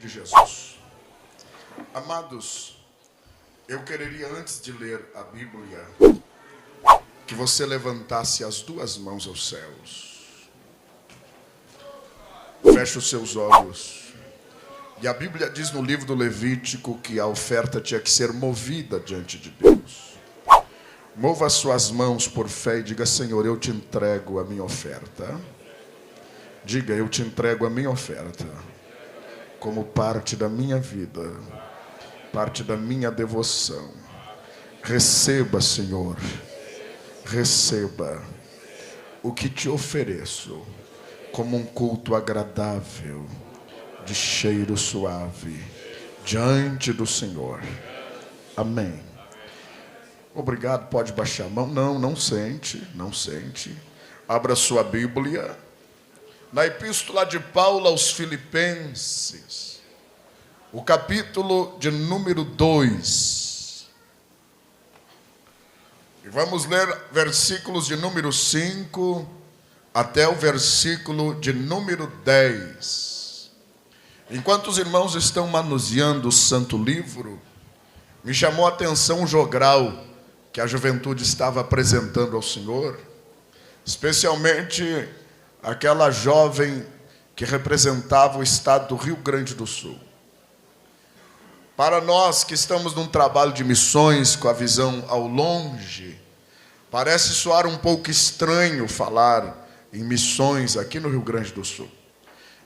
de Jesus. Amados, eu queria, antes de ler a Bíblia, que você levantasse as duas mãos aos céus. Feche os seus olhos. E a Bíblia diz no livro do Levítico que a oferta tinha que ser movida diante de Deus. Mova as suas mãos por fé e diga: Senhor, eu te entrego a minha oferta. Diga: eu te entrego a minha oferta como parte da minha vida, parte da minha devoção. Receba, Senhor, receba o que te ofereço como um culto agradável, de cheiro suave, diante do Senhor. Amém. Obrigado, pode baixar a mão. Não sente. Abra sua Bíblia. Na Epístola de Paulo aos Filipenses, o capítulo de número 2. E vamos ler versículos de número 5 até o versículo de número 10. Enquanto os irmãos estão manuseando o Santo Livro, me chamou a atenção o jogral que a juventude estava apresentando ao Senhor, especialmente aquela jovem que representava o estado do Rio Grande do Sul. Para nós que estamos num trabalho de missões com a visão ao longe, parece soar um pouco estranho falar em missões aqui no Rio Grande do Sul.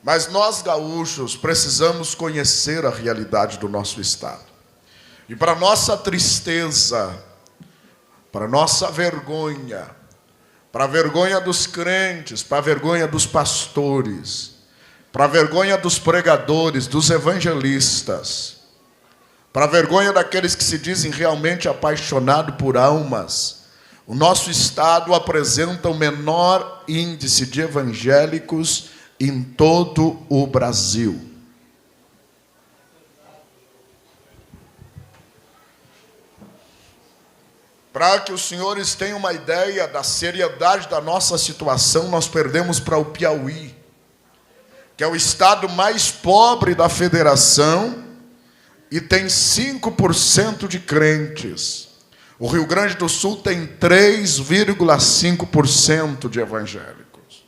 Mas nós, gaúchos, precisamos conhecer a realidade do nosso estado. E para nossa tristeza, para nossa vergonha, para a vergonha dos crentes, para a vergonha dos pastores, para a vergonha dos pregadores, dos evangelistas, para a vergonha daqueles que se dizem realmente apaixonados por almas, o nosso estado apresenta o menor índice de evangélicos em todo o Brasil. Para que os senhores tenham uma ideia da seriedade da nossa situação, nós perdemos para o Piauí, que é o estado mais pobre da federação e tem 5% de crentes. O Rio Grande do Sul tem 3,5% de evangélicos.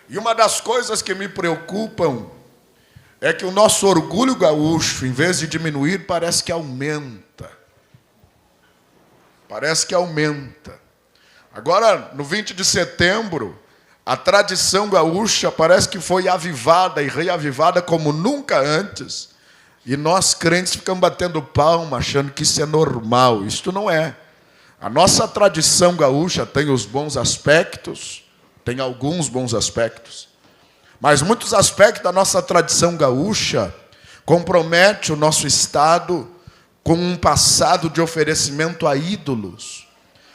E uma das coisas que me preocupam é que o nosso orgulho gaúcho, em vez de diminuir, parece que aumenta. Agora, no 20 de setembro, a tradição gaúcha parece que foi avivada e reavivada como nunca antes. E nós, crentes, ficamos batendo palma, achando que isso é normal. Isto não é. A nossa tradição gaúcha tem os bons aspectos, tem alguns bons aspectos, mas muitos aspectos da nossa tradição gaúcha compromete o nosso estado com um passado de oferecimento a ídolos.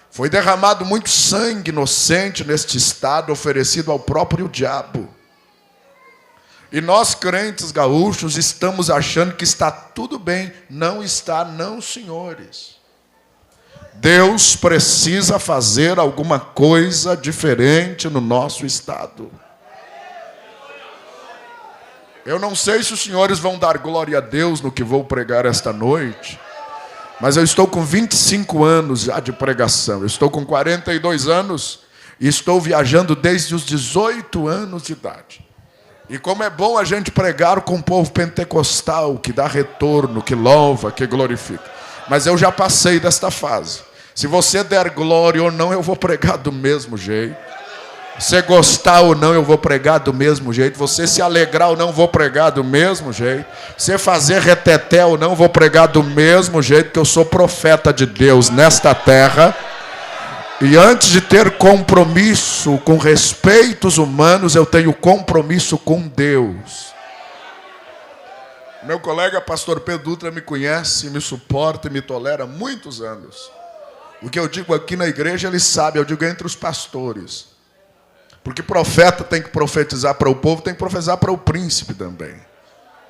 Foi derramado muito sangue inocente neste estado, oferecido ao próprio diabo. E nós, crentes gaúchos, estamos achando que está tudo bem. Não está, não, senhores. Deus precisa fazer alguma coisa diferente no nosso estado. Eu não sei se os senhores vão dar glória a Deus no que vou pregar esta noite, mas eu estou com 25 anos já de pregação. Eu estou com 42 anos e estou viajando desde os 18 anos de idade. E como é bom a gente pregar com o povo pentecostal, que dá retorno, que louva, que glorifica. Mas eu já passei desta fase. Se você der glória ou não, eu vou pregar do mesmo jeito. Você gostar ou não, eu vou pregar do mesmo jeito. Você se alegrar ou não, eu vou pregar do mesmo jeito. Você fazer reteté ou não, eu vou pregar do mesmo jeito, que eu sou profeta de Deus nesta terra. E antes de ter compromisso com respeitos humanos, eu tenho compromisso com Deus. Meu colega pastor Pedro Dutra me conhece, me suporta e me tolera há muitos anos. O que eu digo aqui na igreja, ele sabe, eu digo entre os pastores. Porque profeta tem que profetizar para o povo, tem que profetizar para o príncipe também.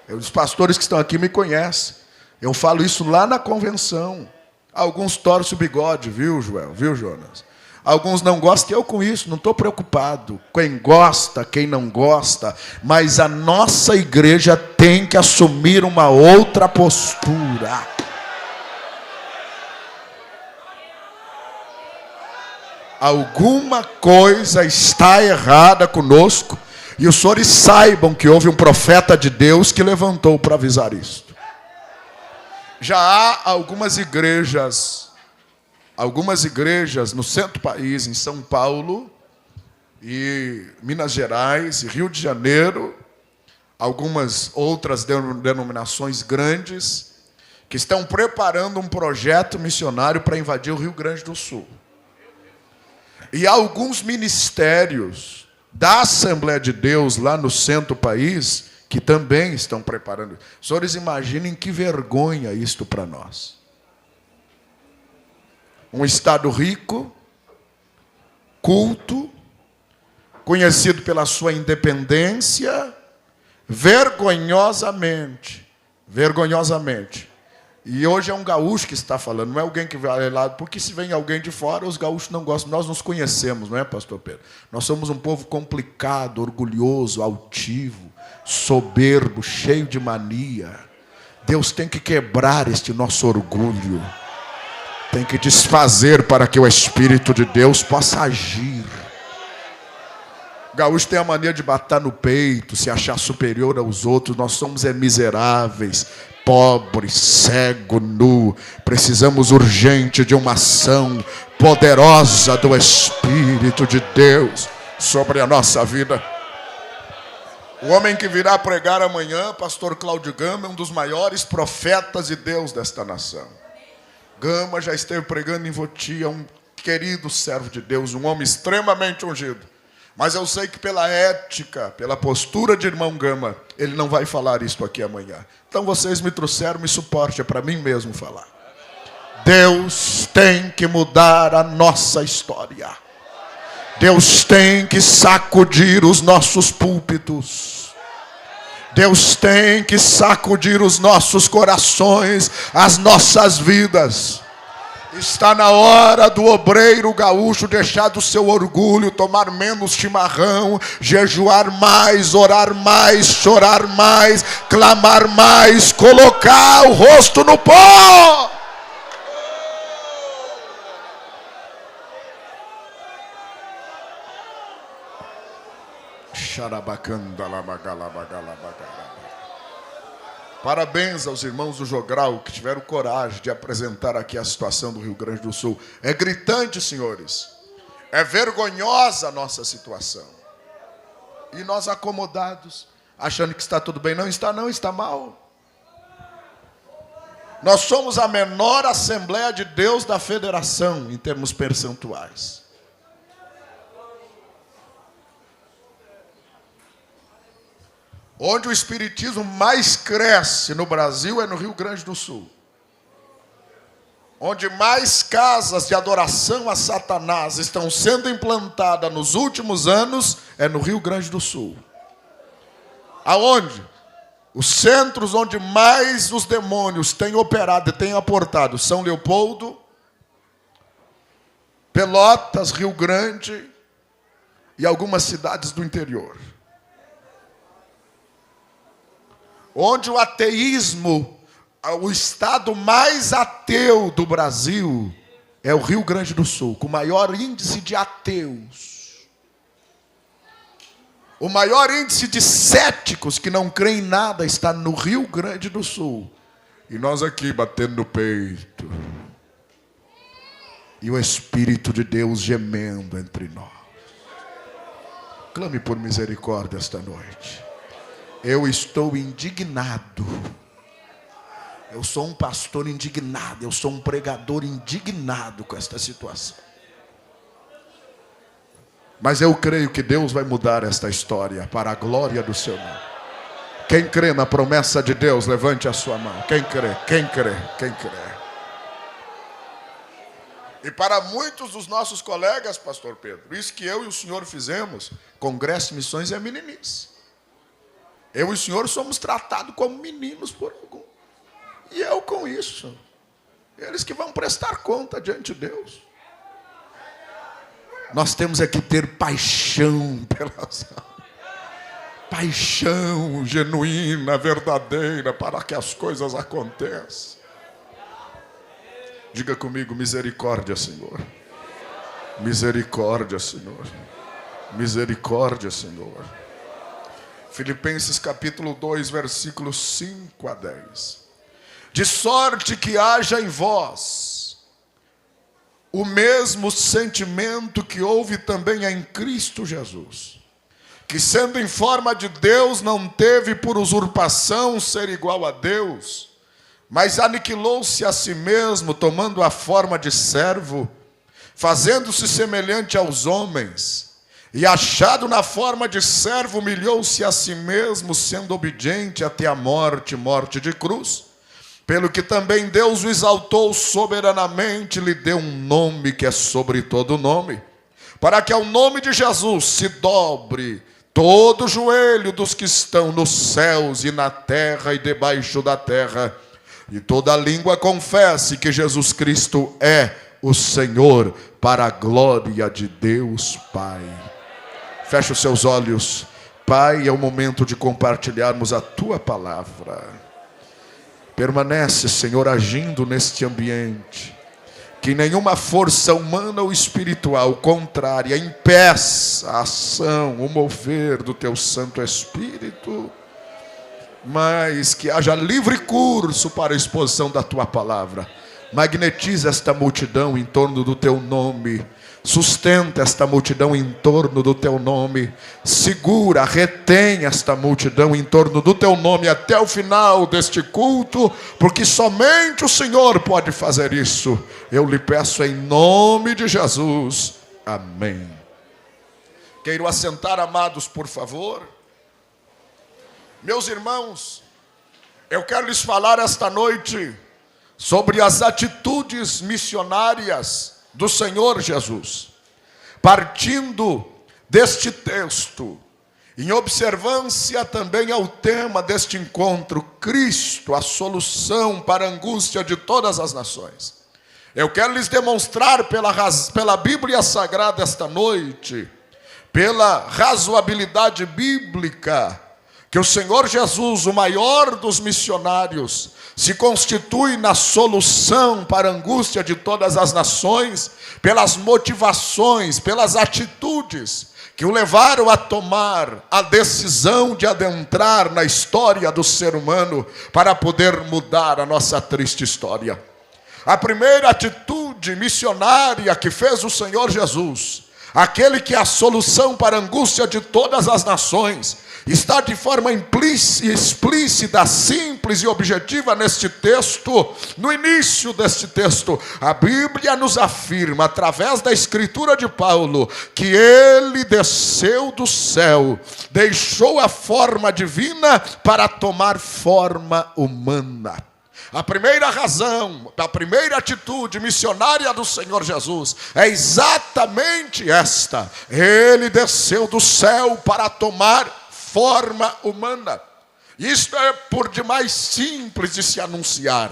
Os pastores que estão aqui me conhecem. Eu falo isso lá na convenção. Alguns torcem o bigode, viu, Joel? Viu, Jonas? Alguns não gostam, eu com isso, não estou preocupado. Quem gosta, quem não gosta. Mas a nossa igreja tem que assumir uma outra postura. Alguma coisa está errada conosco, e os senhores saibam que houve um profeta de Deus que levantou para avisar isto. Já há algumas igrejas no centro do país, em São Paulo, e Minas Gerais, e Rio de Janeiro, algumas outras denominações grandes, que estão preparando um projeto missionário para invadir o Rio Grande do Sul. E alguns ministérios da Assembleia de Deus, lá no centro do país, que também estão preparando. Os senhores imaginem que vergonha isto para nós. Um estado rico, culto, conhecido pela sua independência, vergonhosamente, e hoje é um gaúcho que está falando, não é alguém que vai lá, porque se vem alguém de fora, os gaúchos não gostam. Nós nos conhecemos, não é, pastor Pedro? Nós somos um povo complicado, orgulhoso, altivo, soberbo, cheio de mania. Deus tem que quebrar este nosso orgulho, tem que desfazer para que o Espírito de Deus possa agir. O gaúcho tem a mania de bater no peito, se achar superior aos outros. Nós somos miseráveis, pobre, cego, nu. Precisamos urgente de uma ação poderosa do Espírito de Deus sobre a nossa vida. O homem que virá pregar amanhã, pastor Cláudio Gama, é um dos maiores profetas de Deus desta nação. Gama já esteve pregando em Votia, um querido servo de Deus, um homem extremamente ungido. Mas eu sei que pela ética, pela postura de irmão Gama, ele não vai falar isso aqui amanhã. Então vocês me trouxeram, me suporte, é para mim mesmo falar. Deus tem que mudar a nossa história. Deus tem que sacudir os nossos púlpitos. Deus tem que sacudir os nossos corações, as nossas vidas. Está na hora do obreiro gaúcho deixar do seu orgulho, tomar menos chimarrão, jejuar mais, orar mais, chorar mais, clamar mais, colocar o rosto no pó. Parabéns aos irmãos do Jogral que tiveram coragem de apresentar aqui a situação do Rio Grande do Sul. É gritante, senhores. É vergonhosa a nossa situação. E nós acomodados, achando que está tudo bem. Não está, não, está mal. Nós somos a menor Assembleia de Deus da Federação, em termos percentuais. Onde o espiritismo mais cresce no Brasil é no Rio Grande do Sul. Onde mais casas de adoração a Satanás estão sendo implantadas nos últimos anos é no Rio Grande do Sul. Aonde? Os centros onde mais os demônios têm operado e têm aportado: São Leopoldo, Pelotas, Rio Grande e algumas cidades do interior. Onde o ateísmo, o estado mais ateu do Brasil, é o Rio Grande do Sul, com o maior índice de ateus. O maior índice de céticos que não creem em nada está no Rio Grande do Sul. E nós aqui batendo no peito. E o Espírito de Deus gemendo entre nós. Clame por misericórdia esta noite. Eu estou indignado. Eu sou um pastor indignado. Eu sou um pregador indignado com esta situação. Mas eu creio que Deus vai mudar esta história para a glória do seu nome. Quem crê na promessa de Deus, levante a sua mão. Quem crê, quem crê, quem crê. E para muitos dos nossos colegas, pastor Pedro, isso que eu e o senhor fizemos, Congresso de Missões é meninice. Eu e o senhor somos tratados como meninos por algum. E eu com isso. Eles que vão prestar conta diante de Deus. Nós temos é que ter paixão pelas almas. paixão genuína, verdadeira, para que as coisas aconteçam. Diga comigo: misericórdia, Senhor. Misericórdia, Senhor. Misericórdia, Senhor. Filipenses capítulo 2, versículos 5 a 10. De sorte que haja em vós o mesmo sentimento que houve também em Cristo Jesus, que sendo em forma de Deus, não teve por usurpação ser igual a Deus, mas aniquilou-se a si mesmo, tomando a forma de servo, fazendo-se semelhante aos homens, e achado na forma de servo, humilhou-se a si mesmo, sendo obediente até a morte, morte de cruz. Pelo que também Deus o exaltou soberanamente, lhe deu um nome que é sobre todo nome, para que ao nome de Jesus se dobre todo o joelho dos que estão nos céus e na terra e debaixo da terra, e toda língua confesse que Jesus Cristo é o Senhor, para a glória de Deus Pai. Feche os seus olhos. Pai, é o momento de compartilharmos a Tua palavra. Permanece, Senhor, agindo neste ambiente. Que nenhuma força humana ou espiritual contrária impeça a ação, o mover do Teu Santo Espírito, mas que haja livre curso para a exposição da Tua palavra. Magnetiza esta multidão em torno do Teu nome. Sustenta esta multidão em torno do Teu nome. Segura, retém esta multidão em torno do Teu nome até o final deste culto, porque somente o Senhor pode fazer isso. Eu lhe peço em nome de Jesus. Amém. Queiram assentar, amados, por favor. Meus irmãos, eu quero lhes falar esta noite sobre as atitudes missionárias do Senhor Jesus, partindo deste texto, em observância também ao tema deste encontro, Cristo, a solução para a angústia de todas as nações. Eu quero lhes demonstrar pela Bíblia Sagrada esta noite, pela razoabilidade bíblica, que o Senhor Jesus, o maior dos missionários, se constitui na solução para a angústia de todas as nações, pelas motivações, pelas atitudes que o levaram a tomar a decisão de adentrar na história do ser humano para poder mudar a nossa triste história. A primeira atitude missionária que fez o Senhor Jesus, aquele que é a solução para a angústia de todas as nações, está de forma explícita, simples e objetiva neste texto. No início deste texto, a Bíblia nos afirma, através da escritura de Paulo, que ele desceu do céu, deixou a forma divina para tomar forma humana. A primeira razão, a primeira atitude missionária do Senhor Jesus é exatamente esta: ele desceu do céu para tomar forma humana. Isto é por demais simples de se anunciar,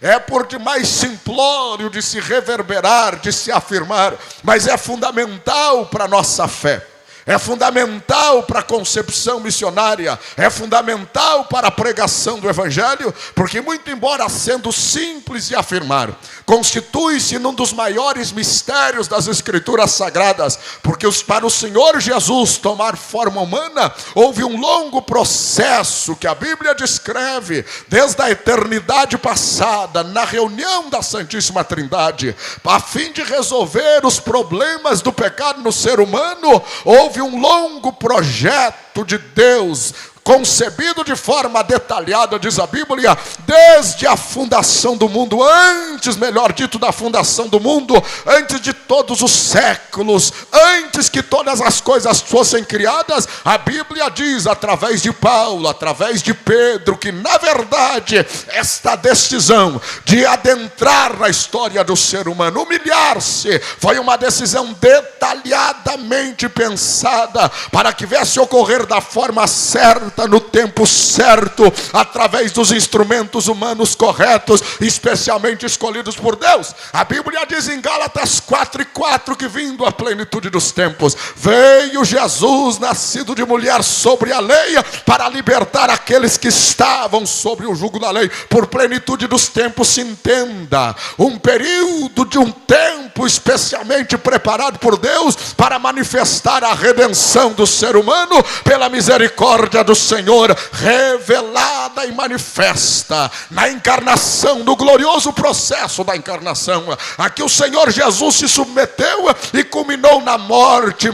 é por demais simplório de se reverberar, de se afirmar, mas é fundamental para a nossa fé. É fundamental para a concepção missionária, é fundamental para a pregação do Evangelho, porque muito embora sendo simples de afirmar, constitui-se num dos maiores mistérios das Escrituras Sagradas, porque para o Senhor Jesus tomar forma humana, houve um longo processo que a Bíblia descreve, desde a eternidade passada, na reunião da Santíssima Trindade, a fim de resolver os problemas do pecado no ser humano. Houve um longo projeto de Deus, concebido de forma detalhada, diz a Bíblia, desde a fundação do mundo, antes, melhor dito, da fundação do mundo, antes de todos os séculos, antes que todas as coisas fossem criadas. A Bíblia diz, através de Paulo, através de Pedro, que na verdade esta decisão de adentrar na história do ser humano, humilhar-se, foi uma decisão detalhadamente pensada para que viesse a ocorrer da forma certa, certa, no tempo certo, através dos instrumentos humanos corretos, especialmente escolhidos por Deus. A Bíblia diz em Gálatas 4:4 que, vindo a plenitude dos tempos, veio Jesus, nascido de mulher, sobre a lei, para libertar aqueles que estavam sobre o jugo da lei. Por plenitude dos tempos se entenda um período de um tempo especialmente preparado por Deus para manifestar a redenção do ser humano pela misericórdia do Senhor, revelada e manifesta na encarnação, no glorioso processo da encarnação, a que o Senhor Jesus se submeteu e culminou na morte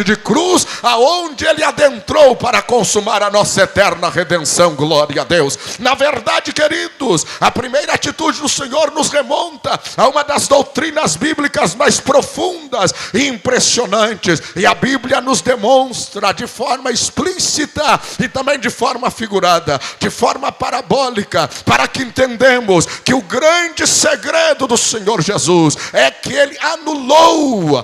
de cruz, aonde ele adentrou para consumar a nossa eterna redenção. Glória a Deus. Na verdade, queridos, a primeira atitude do Senhor nos remonta a uma das doutrinas bíblicas mais profundas e impressionantes, e a Bíblia nos demonstra de forma explícita e também de forma figurada, de forma parabólica, para que entendamos que o grande segredo do Senhor Jesus é que ele anulou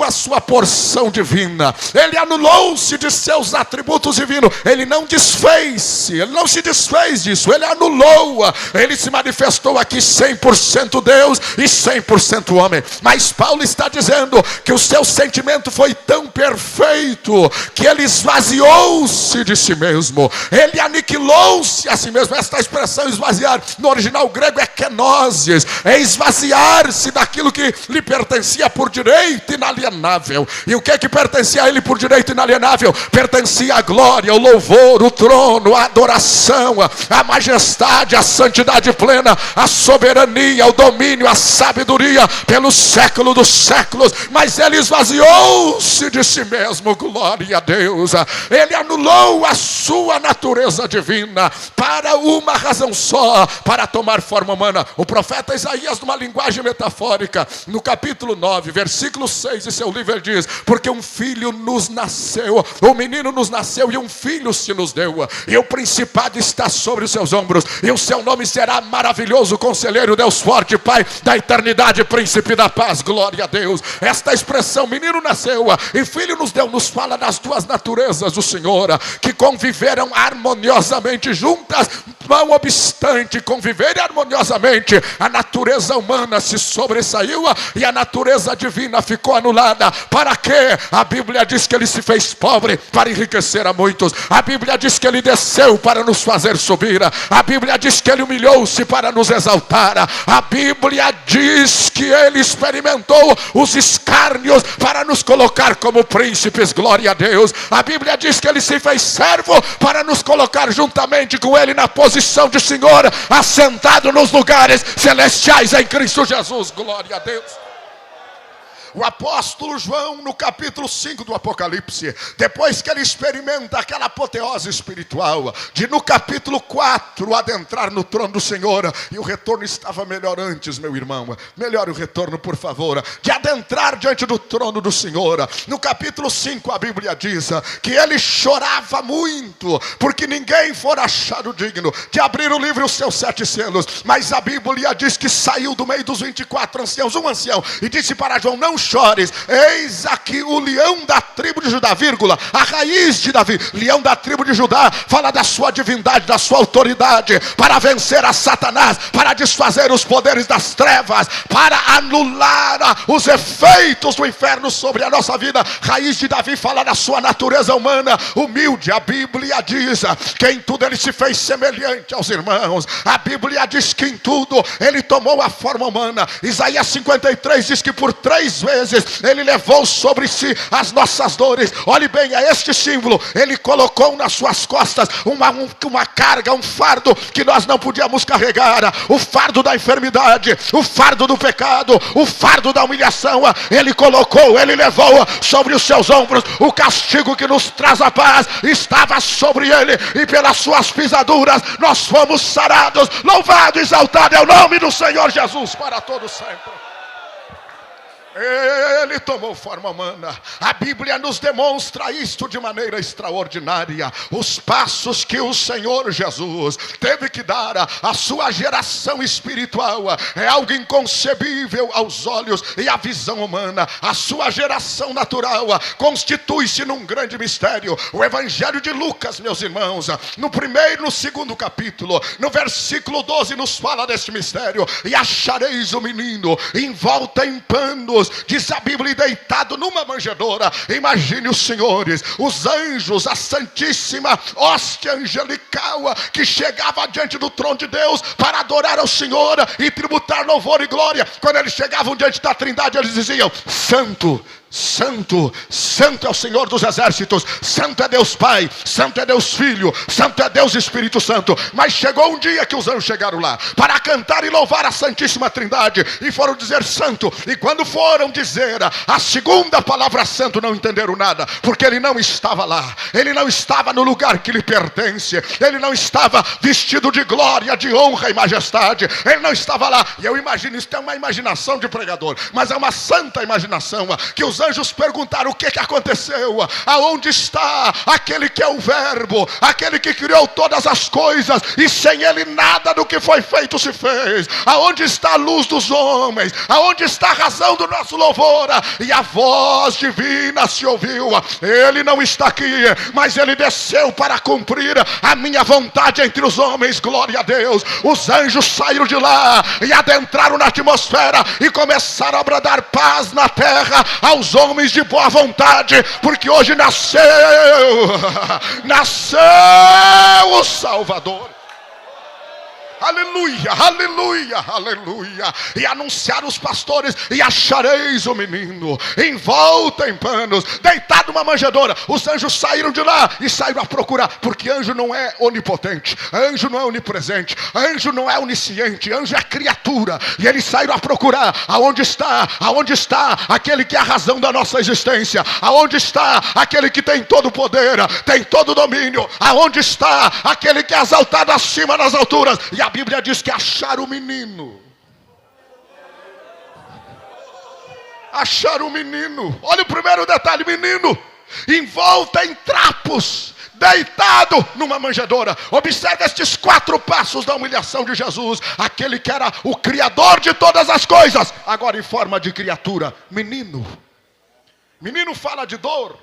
a sua porção divina, ele anulou-se de seus atributos divinos, ele não se desfez disso, ele anulou, ele se manifestou aqui 100% Deus e 100% homem. Mas Paulo está dizendo que o seu sentimento foi tão perfeito que ele esvaziou-se de si mesmo, ele aniquilou-se a si mesmo. Esta expressão esvaziar no original grego é kenosis, é esvaziar-se daquilo que lhe pertencia por direito inalienável. E o que pertencia a ele por direito inalienável? Pertencia a glória, o louvor, o trono, a adoração, a majestade, a santidade plena, a soberania, o domínio, a sabedoria pelos séculos dos séculos. Mas ele esvaziou-se de si mesmo, glória a Deus. Ele anulou a sua natureza divina para uma razão só, para tomar forma humana. O profeta Isaías, numa linguagem metafórica, no capítulo 9, versículo 6 de seu livro, ele diz: porque um filho nos nasceu, um menino nos nasceu e um filho se nos deu, e o principado está sobre os seus ombros, e o seu nome será maravilhoso, conselheiro, Deus forte, Pai da eternidade, príncipe da paz. Glória a Deus. Esta expressão, menino nasceu e filho nos deu, nos fala das duas naturezas do Senhor, que conviveram harmoniosamente juntas. Não obstante conviverem harmoniosamente, a natureza humana se sobressaiu e a natureza divina ficou anulada. Para quê? A Bíblia diz que ele se fez pobre para enriquecer a muitos. A Bíblia diz que ele desceu para nos fazer subir. A Bíblia diz que ele humilhou-se para nos exaltar. A Bíblia diz que ele experimentou os escárnios para nos colocar como príncipes. Glória a Deus. A Bíblia diz que ele se fez servo para nos colocar juntamente com ele na posição de Senhor, assentado nos lugares celestiais em Cristo Jesus. Glória a Deus. O apóstolo João, no capítulo 5 do Apocalipse, depois que ele experimenta aquela apoteose espiritual, de no capítulo 4 adentrar no trono do Senhor, e o retorno estava melhor antes, meu irmão, melhore o retorno, por favor, de adentrar diante do trono do Senhor. No capítulo 5 a Bíblia diz que ele chorava muito, porque ninguém fora achado digno de abrir o livro e os seus 7 selos. Mas a Bíblia diz que saiu do meio dos 24 anciãos um ancião e disse para João: não chores, eis aqui o leão da tribo de Judá, vírgula, a raiz de Davi. Leão da tribo de Judá fala da sua divindade, da sua autoridade para vencer a Satanás, para desfazer os poderes das trevas, para anular os efeitos do inferno sobre a nossa vida. Raiz de Davi fala da sua natureza humana, humilde. A Bíblia diz que em tudo ele se fez semelhante aos irmãos. A Bíblia diz que em tudo ele tomou a forma humana. Isaías 53 diz que por 3 vezes ele levou sobre si as nossas dores. Olhe bem, é este símbolo. Ele colocou nas suas costas uma carga, um fardo que nós não podíamos carregar. O fardo da enfermidade, o fardo do pecado, o fardo da humilhação. Ele colocou, ele levou sobre os seus ombros. O castigo que nos traz a paz estava sobre ele, e pelas suas pisaduras nós fomos sarados. Louvado e exaltado é o nome do Senhor Jesus para todo sempre. Ele tomou forma humana. A Bíblia nos demonstra isto de maneira extraordinária. Os passos que o Senhor Jesus teve que dar à sua geração espiritual é algo inconcebível aos olhos e à visão humana. A sua geração natural constitui-se num grande mistério. O Evangelho de Lucas, meus irmãos, no primeiro e no segundo capítulo, no versículo 12, nos fala deste mistério. E achareis o menino envolto em panos, diz a Bíblia, deitado numa manjedoura. Imagine os senhores, os anjos, a santíssima hóstia angelical que chegava diante do trono de Deus para adorar ao Senhor e tributar louvor e glória. Quando eles chegavam diante da Trindade, eles diziam: Santo, Santo, Santo é o Senhor dos exércitos, Santo é Deus Pai, Santo é Deus Filho, Santo é Deus Espírito Santo. Mas chegou um dia que os anjos chegaram lá para cantar e louvar a Santíssima Trindade, e foram dizer Santo. E quando foram dizer a segunda palavra Santo, não entenderam nada, porque ele não estava lá, ele não estava no lugar que lhe pertence, ele não estava vestido de glória, de honra e majestade, ele não estava lá. E eu imagino, isso é uma imaginação de pregador, mas é uma santa imaginação, que os anjos perguntaram: o que aconteceu? Aonde está aquele que é o verbo, aquele que criou todas as coisas, e sem ele nada do que foi feito se fez? Aonde está a luz dos homens? Aonde está a razão do nosso louvor? E a voz divina se ouviu: ele não está aqui, mas ele desceu para cumprir a minha vontade entre os homens. Glória a Deus. Os anjos saíram de lá e adentraram na atmosfera e começaram a bradar paz na terra aos homens de boa vontade, porque hoje nasceu o Salvador. Aleluia, aleluia, aleluia. E anunciaram os pastores: e achareis o menino envolto em panos, deitado numa manjedoura. Os anjos saíram de lá e saíram a procurar, porque anjo não é onipotente, anjo não é onipresente, anjo não é onisciente, anjo é criatura. E eles saíram a procurar: aonde está aquele que é a razão da nossa existência? Aonde está aquele que tem todo o poder, tem todo o domínio? Aonde está aquele que é exaltado acima das alturas? E a Bíblia diz que acharam o menino. Acharam o menino. Olha o primeiro detalhe: menino envolto em trapos, deitado numa manjedoura. Observe estes 4 passos da humilhação de Jesus. Aquele que era o Criador de todas as coisas, agora em forma de criatura. Menino. Menino fala de dor.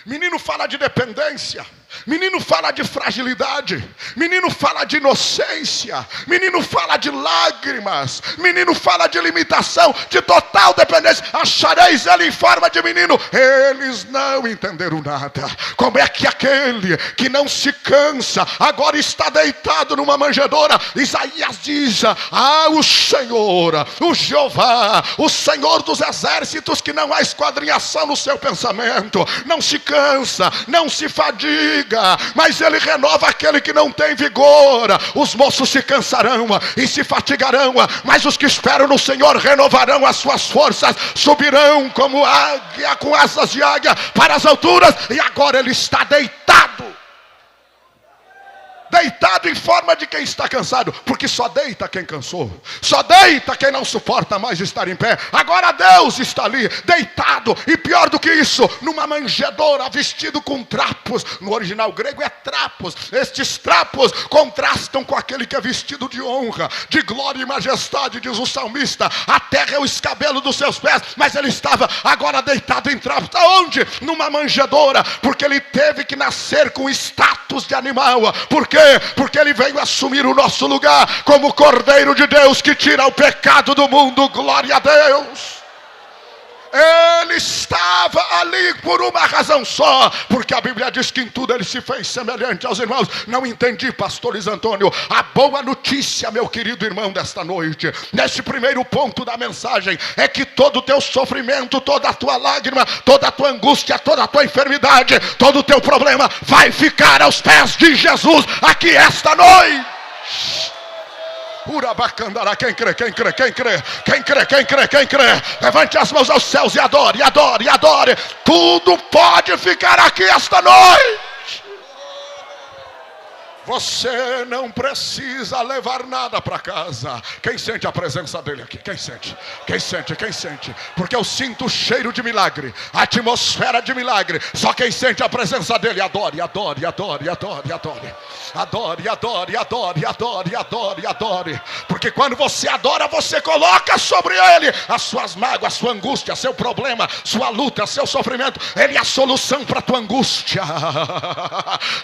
Menino fala de dependência. Menino fala de fragilidade. Menino fala de inocência. Menino fala de lágrimas. Menino fala de limitação, de total dependência. Achareis ele em forma de menino. Eles não entenderam nada. Como é que aquele que não se cansa agora está deitado numa manjedoura? Isaías diz: o Senhor, o Jeová, o Senhor dos exércitos, que não há esquadrinhação no seu pensamento, não se cansa, não se fadiga, mas ele renova aquele que não tem vigor. Os moços se cansarão e se fatigarão, mas os que esperam no Senhor renovarão as suas forças, subirão como águia, com asas de águia para as alturas. E agora ele está deitado em forma de quem está cansado, porque só deita quem cansou, só deita quem não suporta mais estar em pé. Agora Deus está ali deitado, e pior do que isso, numa manjedoura, vestido com trapos. No original grego é trapos. Estes trapos contrastam com aquele que é vestido de honra, de glória e majestade. Diz o salmista: a terra é o escabelo dos seus pés. Mas ele estava agora deitado em trapos. Aonde? Numa manjedoura, porque ele teve que nascer com status de animal. Por quê? Porque ele veio assumir o nosso lugar como Cordeiro de Deus que tira o pecado do mundo. Glória a Deus. Ele estava ali por uma razão só, porque a Bíblia diz que em tudo ele se fez semelhante aos irmãos. Não entendi, pastor Luiz Antônio, a boa notícia, meu querido irmão, desta noite, nesse primeiro ponto da mensagem, é que todo o teu sofrimento, toda a tua lágrima, toda a tua angústia, toda a tua enfermidade, todo o teu problema vai ficar aos pés de Jesus aqui esta noite. Urabacandará, quem crê, quem crê, quem crê, quem crê, quem crê, quem crê, levante as mãos aos céus e adore, adore, adore. Tudo pode ficar aqui esta noite. Você não precisa levar nada para casa. Quem sente a presença dele aqui? Quem sente? Quem sente? Quem sente? Porque eu sinto o cheiro de milagre, a atmosfera de milagre. Só quem sente a presença dele, adore, adore, adore, adore, adore. Adore, adore, adore, adore, adore, adore. Porque quando você adora, você coloca sobre ele as suas mágoas, sua angústia, seu problema, sua luta, seu sofrimento. Ele é a solução para a tua angústia.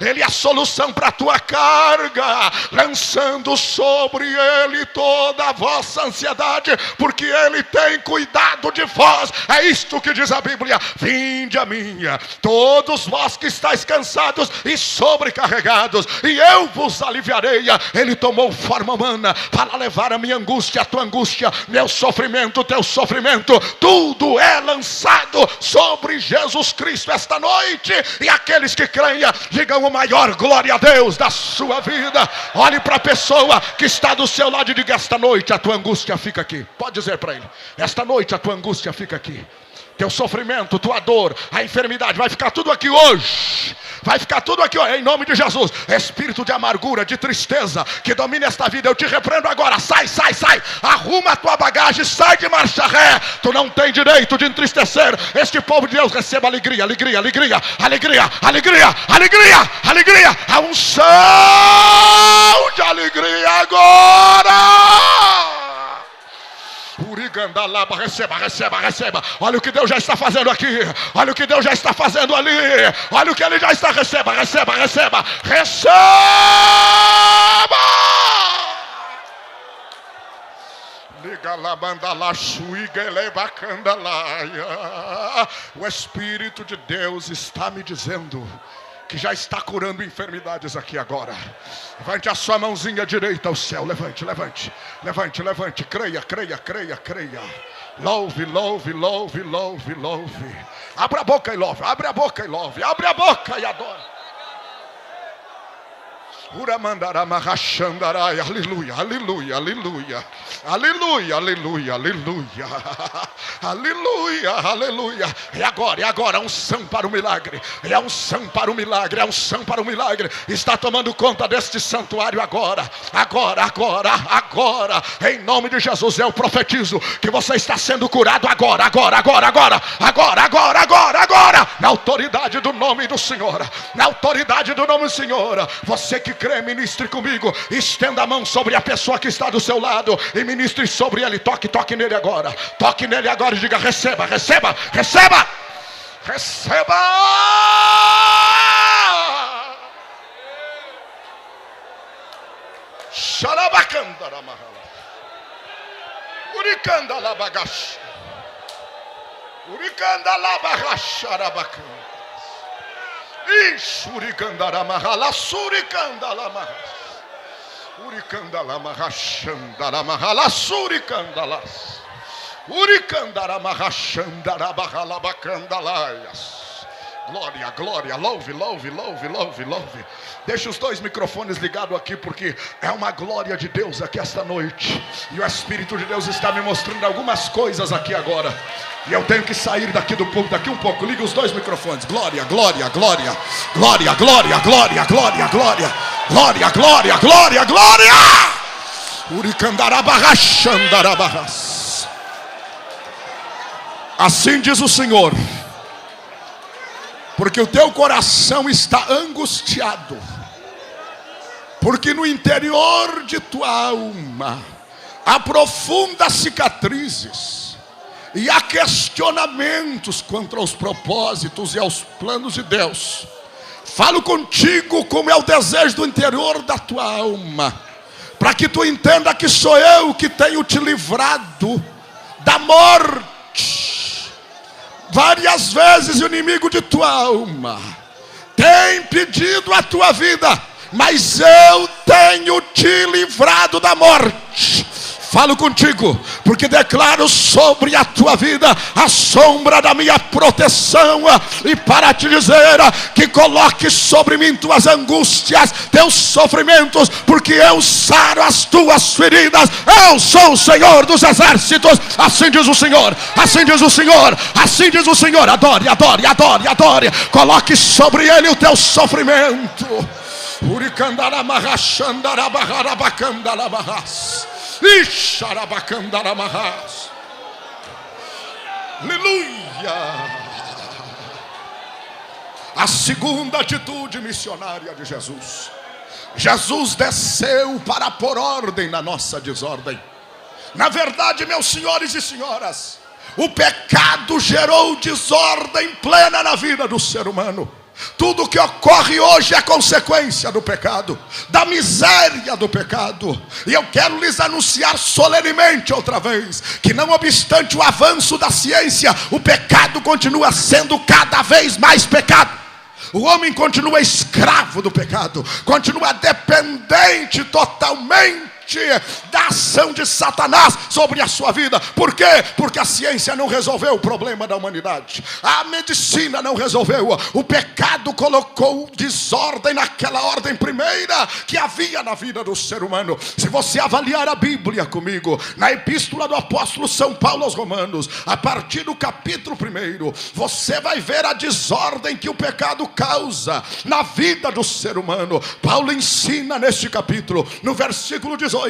Ele é a solução para a tua carga, lançando sobre ele toda a vossa ansiedade, porque ele tem cuidado de vós. É isto que diz a Bíblia: vinde a mim, todos vós que estáis cansados e sobrecarregados, e eu vos aliviarei. Ele tomou forma humana para levar a minha angústia, a tua angústia, meu sofrimento, teu sofrimento. Tudo é lançado sobre Jesus Cristo esta noite. E aqueles que creiam, digam o maior glória a Deus da sua vida. Olhe para a pessoa que está do seu lado e diga: esta noite a tua angústia fica aqui. Pode dizer para ele: esta noite a tua angústia fica aqui. Teu sofrimento, tua dor, a enfermidade, vai ficar tudo aqui hoje. Vai ficar tudo aqui hoje, em nome de Jesus. Espírito de amargura, de tristeza que domina esta vida, eu te repreendo agora. Sai, sai, sai. Arruma a tua bagagem, sai de marcha ré. Tu não tem direito de entristecer este povo de Deus. Receba alegria, alegria, alegria, alegria, alegria, alegria, alegria. A unção de alegria agora. Receba, receba, receba. Olha o que Deus já está fazendo aqui. Olha o que Deus já está fazendo ali. Olha o que Ele já está. Receba, receba, receba. Receba. O Espírito de Deus está me dizendo que já está curando enfermidades aqui agora. Levante a sua mãozinha direita ao céu. Levante, levante, levante, levante. Creia, creia, creia, creia. Louve, louve, louve, louve, louve. Abra a boca e louve, abre a boca e louve, abre a boca e adora. Aleluia, aleluia, aleluia, aleluia, aleluia, aleluia, aleluia, aleluia. É agora, unção para o milagre, é unção para o milagre, é unção para o milagre. Está tomando conta deste santuário agora, agora, agora, agora. Em nome de Jesus, eu profetizo que você está sendo curado agora, agora, agora, agora, agora, agora, agora, agora. Na autoridade do nome do Senhor, na autoridade do nome do Senhor. Você que crê, ministre comigo. Estenda a mão sobre a pessoa que está do seu lado e ministre sobre ele. Toque, toque nele agora. Toque nele agora e diga: receba, receba, receba, receba. Xarabacandaramarala. Uricandalabagash. Uricandalabagasharabacan. Suricandalamahala, suricandalamaha, uricandalamaha, suricandalas, uricandalamaha, glória, glória, louve, louve, louve, louve, louve. Deixa os dois microfones ligados aqui, porque é uma glória de Deus aqui esta noite. E o Espírito de Deus está me mostrando algumas coisas aqui agora. E eu tenho que sair daqui do público, daqui um pouco. Liga os dois microfones. Glória, glória, glória. Glória, glória, glória, glória, glória. Glória, glória, glória, glória. Uricandarabarrachandarabarras. Assim diz o Senhor: porque o teu coração está angustiado, porque no interior de tua alma há profundas cicatrizes, e há questionamentos quanto aos propósitos e aos planos de Deus. Falo contigo como é o desejo do interior da tua alma, para que tu entenda que sou eu que tenho te livrado da morte. Várias vezes o inimigo de tua alma tem pedido a tua vida, mas eu tenho te livrado da morte. Falo contigo, porque declaro sobre a tua vida a sombra da minha proteção, e para te dizer que coloque sobre mim tuas angústias, teus sofrimentos, porque eu saro as tuas feridas. Eu sou o Senhor dos exércitos. Assim diz o Senhor, assim diz o Senhor, assim diz o Senhor. Adore, adore, adore, adore. Coloque sobre ele o teu sofrimento. Uricandaramahaxandarabaharabacandarabarras. Ixarabacandaramahas. Aleluia. A segunda atitude missionária de Jesus. Jesus desceu para pôr ordem na nossa desordem. Na verdade, meus senhores e senhoras, o pecado gerou desordem plena na vida do ser humano. Tudo que ocorre hoje é consequência do pecado, da miséria do pecado. E eu quero lhes anunciar solenemente outra vez, que não obstante o avanço da ciência, o pecado continua sendo cada vez mais pecado. O homem continua escravo do pecado, continua dependente totalmente da ação de Satanás sobre a sua vida. Por quê? Porque a ciência não resolveu o problema da humanidade, a medicina não resolveu. O pecado colocou desordem naquela ordem primeira que havia na vida do ser humano. Se você avaliar a Bíblia comigo, na epístola do apóstolo São Paulo aos Romanos, a partir do capítulo 1, você vai ver a desordem que o pecado causa na vida do ser humano. Paulo ensina neste capítulo, no versículo 18,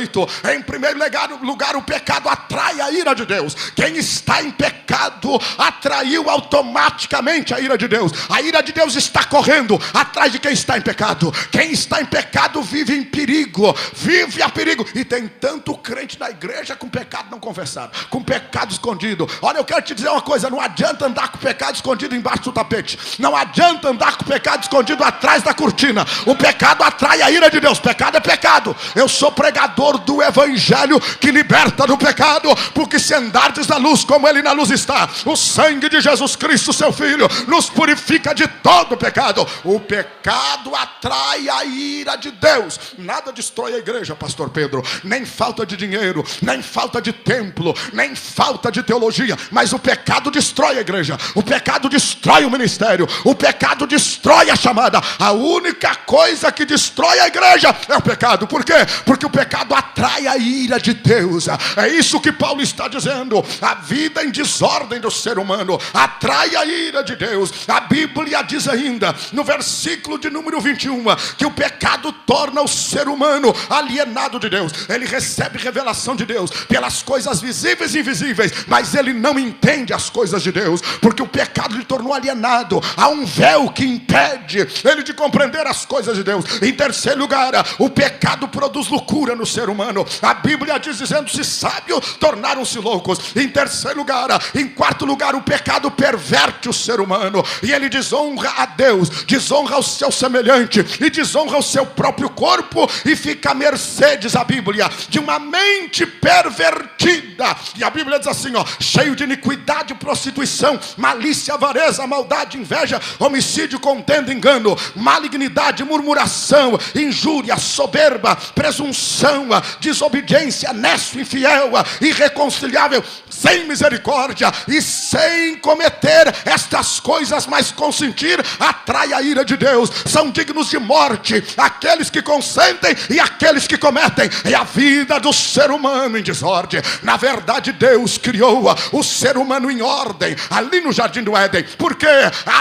em primeiro lugar, o pecado atrai a ira de Deus. Quem está em pecado atraiu automaticamente a ira de Deus. A ira de Deus está correndo atrás de quem está em pecado. Quem está em pecado vive em perigo, vive a perigo. E tem tanto crente na igreja com pecado não confessado, com pecado escondido. Olha, eu quero te dizer uma coisa: não adianta andar com pecado escondido embaixo do tapete, não adianta andar com pecado escondido atrás da cortina. O pecado atrai a ira de Deus. Pecado é pecado. Eu sou pregador do evangelho que liberta do pecado, porque se andardes na luz como ele na luz está, o sangue de Jesus Cristo seu Filho nos purifica de todo pecado. O pecado atrai a ira de Deus. Nada destrói a igreja, pastor Pedro, nem falta de dinheiro, nem falta de templo, nem falta de teologia, mas o pecado destrói a igreja, o pecado destrói o ministério, o pecado destrói a chamada. A única coisa que destrói a igreja é o pecado. Por quê? Porque o pecado atrai a ira de Deus. É isso que Paulo está dizendo. A vida em desordem do ser humano atrai a ira de Deus. A Bíblia diz ainda, no versículo de número 21, que o pecado torna o ser humano alienado de Deus. Ele recebe revelação de Deus pelas coisas visíveis e invisíveis, mas ele não entende as coisas de Deus, porque o pecado lhe tornou alienado. Há um véu que impede ele de compreender as coisas de Deus. Em terceiro lugar, o pecado produz loucura no ser humano. A Bíblia diz, dizendo-se sábios, tornaram-se loucos. Em terceiro lugar, em quarto lugar, o pecado perverte o ser humano, e ele desonra a Deus, desonra o seu semelhante, e desonra o seu próprio corpo, e fica à mercê, diz a Bíblia, de uma mente pervertida. E a Bíblia diz assim, cheio de iniquidade, prostituição, malícia, avareza, maldade, inveja, homicídio, contenda, engano, malignidade, murmuração, injúria, soberba, presunção, desobediência, nécio, infiel, irreconciliável, sem misericórdia e sem cometer estas coisas, mas consentir, atrai a ira de Deus. São dignos de morte aqueles que consentem e aqueles que cometem. É a vida do ser humano em desordem. Na verdade, Deus criou o ser humano em ordem ali no jardim do Éden, porque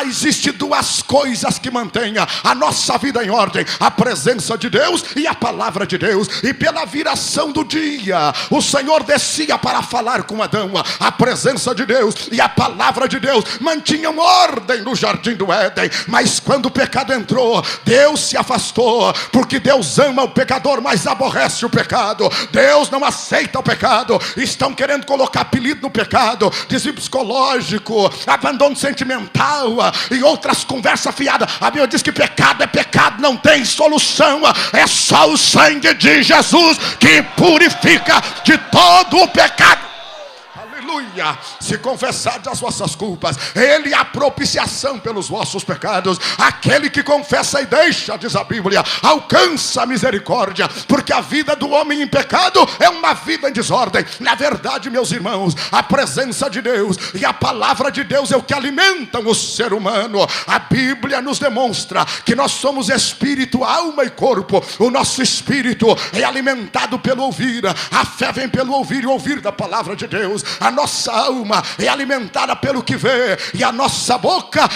existe duas coisas que mantêm a nossa vida em ordem: a presença de Deus e a palavra de Deus. E pela viração do dia, o Senhor descia para falar com Adão. A presença de Deus e a palavra de Deus mantinham ordem no jardim do Éden. Mas quando o pecado entrou, Deus se afastou, porque Deus ama o pecador, mas aborrece o pecado. Deus não aceita o pecado. Estão querendo colocar apelido no pecado, desvio psicológico, abandono sentimental e outras conversas fiadas. A Bíblia diz que pecado é pecado, não tem solução. É só o sangue de Jesus que purifica de todo o pecado. Aleluia. Se confessardes as vossas culpas, Ele é a propiciação pelos vossos pecados. Aquele que confessa e deixa, diz a Bíblia, alcança a misericórdia, porque a vida do homem em pecado é uma vida em desordem. Na verdade, meus irmãos, a presença de Deus e a palavra de Deus é o que alimentam o ser humano. A Bíblia nos demonstra que nós somos espírito, alma e corpo. O nosso espírito é alimentado pelo ouvir. A fé vem pelo ouvir e ouvir da palavra de Deus. A nossa alma é alimentada pelo que vê, e a nossa boca,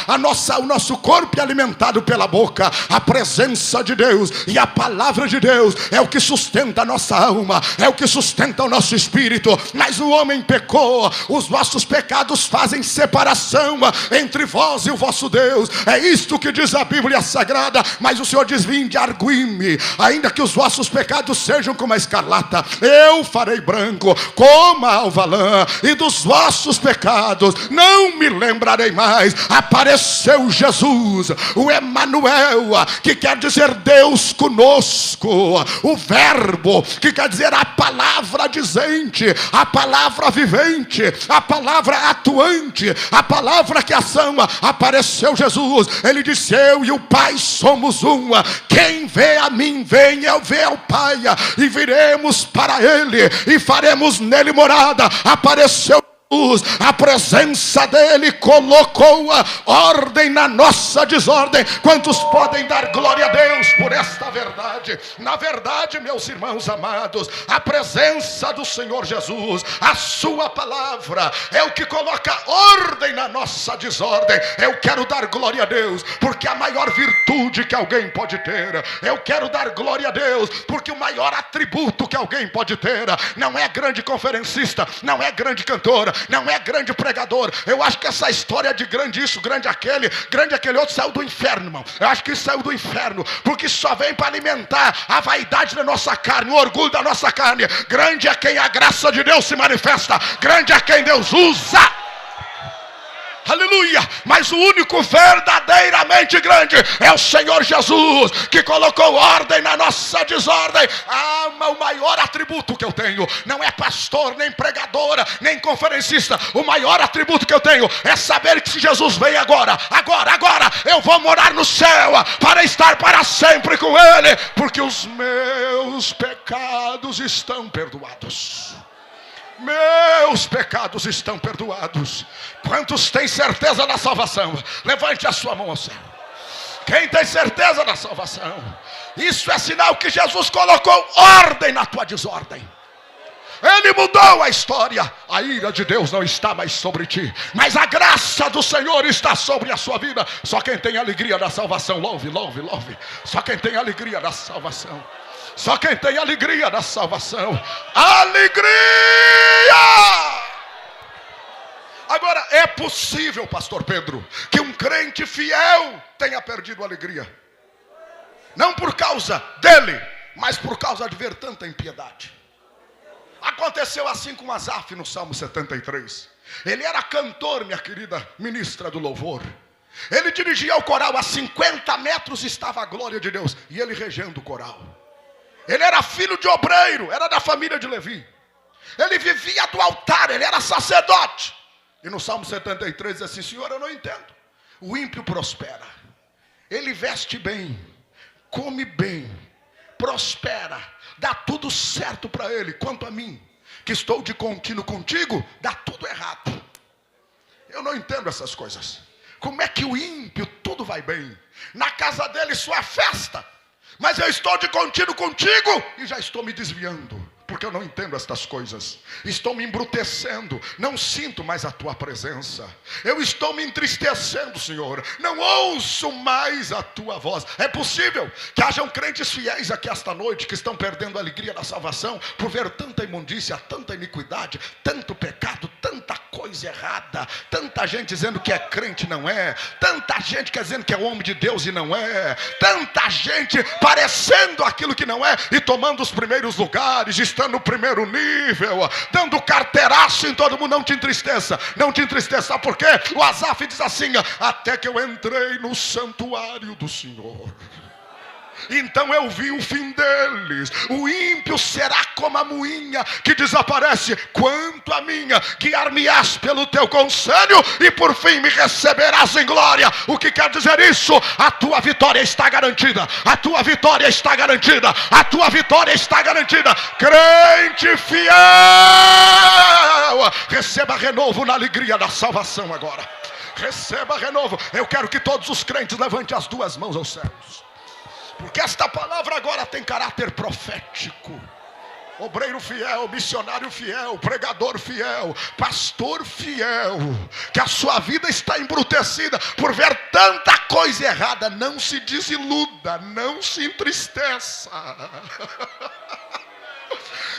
o nosso corpo é alimentado pela boca. A presença de Deus e a palavra de Deus é o que sustenta a nossa alma, é o que sustenta o nosso espírito. Mas o homem pecou, os vossos pecados fazem separação entre vós e o vosso Deus. É isto que diz a Bíblia Sagrada. Mas o Senhor diz: vinde, argui-me, ainda que os vossos pecados sejam como a escarlata, eu farei branco como a alva lã, e dos vossos pecados não me lembrarei mais. Apareceu Jesus, o Emanuel, que quer dizer Deus conosco, o Verbo, que quer dizer a palavra dizente, a palavra vivente, a palavra atuante, a palavra que ação. Apareceu Jesus, ele disse: eu e o Pai somos um. Quem vê a mim, venha ver ao Pai, e viremos para ele e faremos nele morada. Apareceu a presença dele colocou a ordem na nossa desordem. Quantos podem dar glória a Deus por esta verdade? Na verdade, meus irmãos amados, a presença do Senhor Jesus, a sua palavra, é o que coloca ordem na nossa desordem. Eu quero dar glória a Deus, porque a maior virtude que alguém pode ter, eu quero dar glória a Deus, porque o maior atributo que alguém pode ter não é grande conferencista, não é grande cantora, não é grande pregador. Eu acho que essa história de grande isso, grande aquele outro saiu do inferno, irmão. Eu acho que isso saiu do inferno, porque só vem para alimentar a vaidade da nossa carne, o orgulho da nossa carne. Grande é quem a graça de Deus se manifesta, grande é quem Deus usa. Aleluia. Mas o único verdadeiramente grande é o Senhor Jesus, que colocou ordem na nossa desordem. O maior atributo que eu tenho não é pastor, nem pregadora, nem conferencista. O maior atributo que eu tenho é saber que se Jesus vem agora, eu vou morar no céu para estar para sempre com ele, porque os meus pecados estão perdoados. Meus pecados estão perdoados. Quantos têm certeza da salvação? Levante a sua mão ao céu. Quem tem certeza da salvação? Isso é sinal que Jesus colocou ordem na tua desordem. Ele mudou a história. A ira de Deus não está mais sobre ti, mas a graça do Senhor está sobre a sua vida. Só quem tem alegria da salvação, louve, louve, louve. Só quem tem alegria da salvação. Só quem tem alegria da salvação. Alegria! Agora, é possível, pastor Pedro, que um crente fiel tenha perdido a alegria. Não por causa dele, mas por causa de ver tanta impiedade. Aconteceu assim com Asaf no Salmo 73. Ele era cantor, minha querida ministra do louvor. Ele dirigia o coral, a 50 metros estava a glória de Deus, e ele regendo o coral. Ele era filho de obreiro, era da família de Levi. Ele vivia do altar, ele era sacerdote. E no Salmo 73 diz assim: Senhor, eu não entendo. O ímpio prospera, ele veste bem, come bem, prospera, dá tudo certo para ele. Quanto a mim, que estou de contínuo contigo, dá tudo errado. Eu não entendo essas coisas. Como é que o ímpio tudo vai bem? Na casa dele só é festa, mas eu estou de contínuo contigo e já estou me desviando, porque eu não entendo estas coisas. Estou me embrutecendo, não sinto mais a tua presença. Eu estou me entristecendo, Senhor, não ouço mais a tua voz. É possível que hajam crentes fiéis aqui esta noite que estão perdendo a alegria da salvação por ver tanta imundícia, tanta iniquidade, tanto pecado, tanta coisa errada, tanta gente dizendo que é crente e não é, tanta gente dizendo que é homem de Deus e não é, tanta gente parecendo aquilo que não é e tomando os primeiros lugares, está no primeiro nível, dando carteiraço em todo mundo. Não te entristeça, não te entristeça. Sabe por quê? O Asaf diz assim: até que eu entrei no santuário do Senhor, então eu vi o fim deles. O ímpio será como a moinha que desaparece. Quanto a mim, guiar-me-ás pelo teu conselho, e por fim me receberás em glória. O que quer dizer isso? A tua vitória está garantida. A tua vitória está garantida. A tua vitória está garantida. Crente fiel, receba renovo na alegria da salvação agora. Receba renovo. Eu quero que todos os crentes levantem as duas mãos aos céus, porque esta palavra agora tem caráter profético. obreiro fiel, missionário fiel, pregador fiel, pastor fiel, que a sua vida está embrutecida por ver tanta coisa errada, não se desiluda, não se entristeça.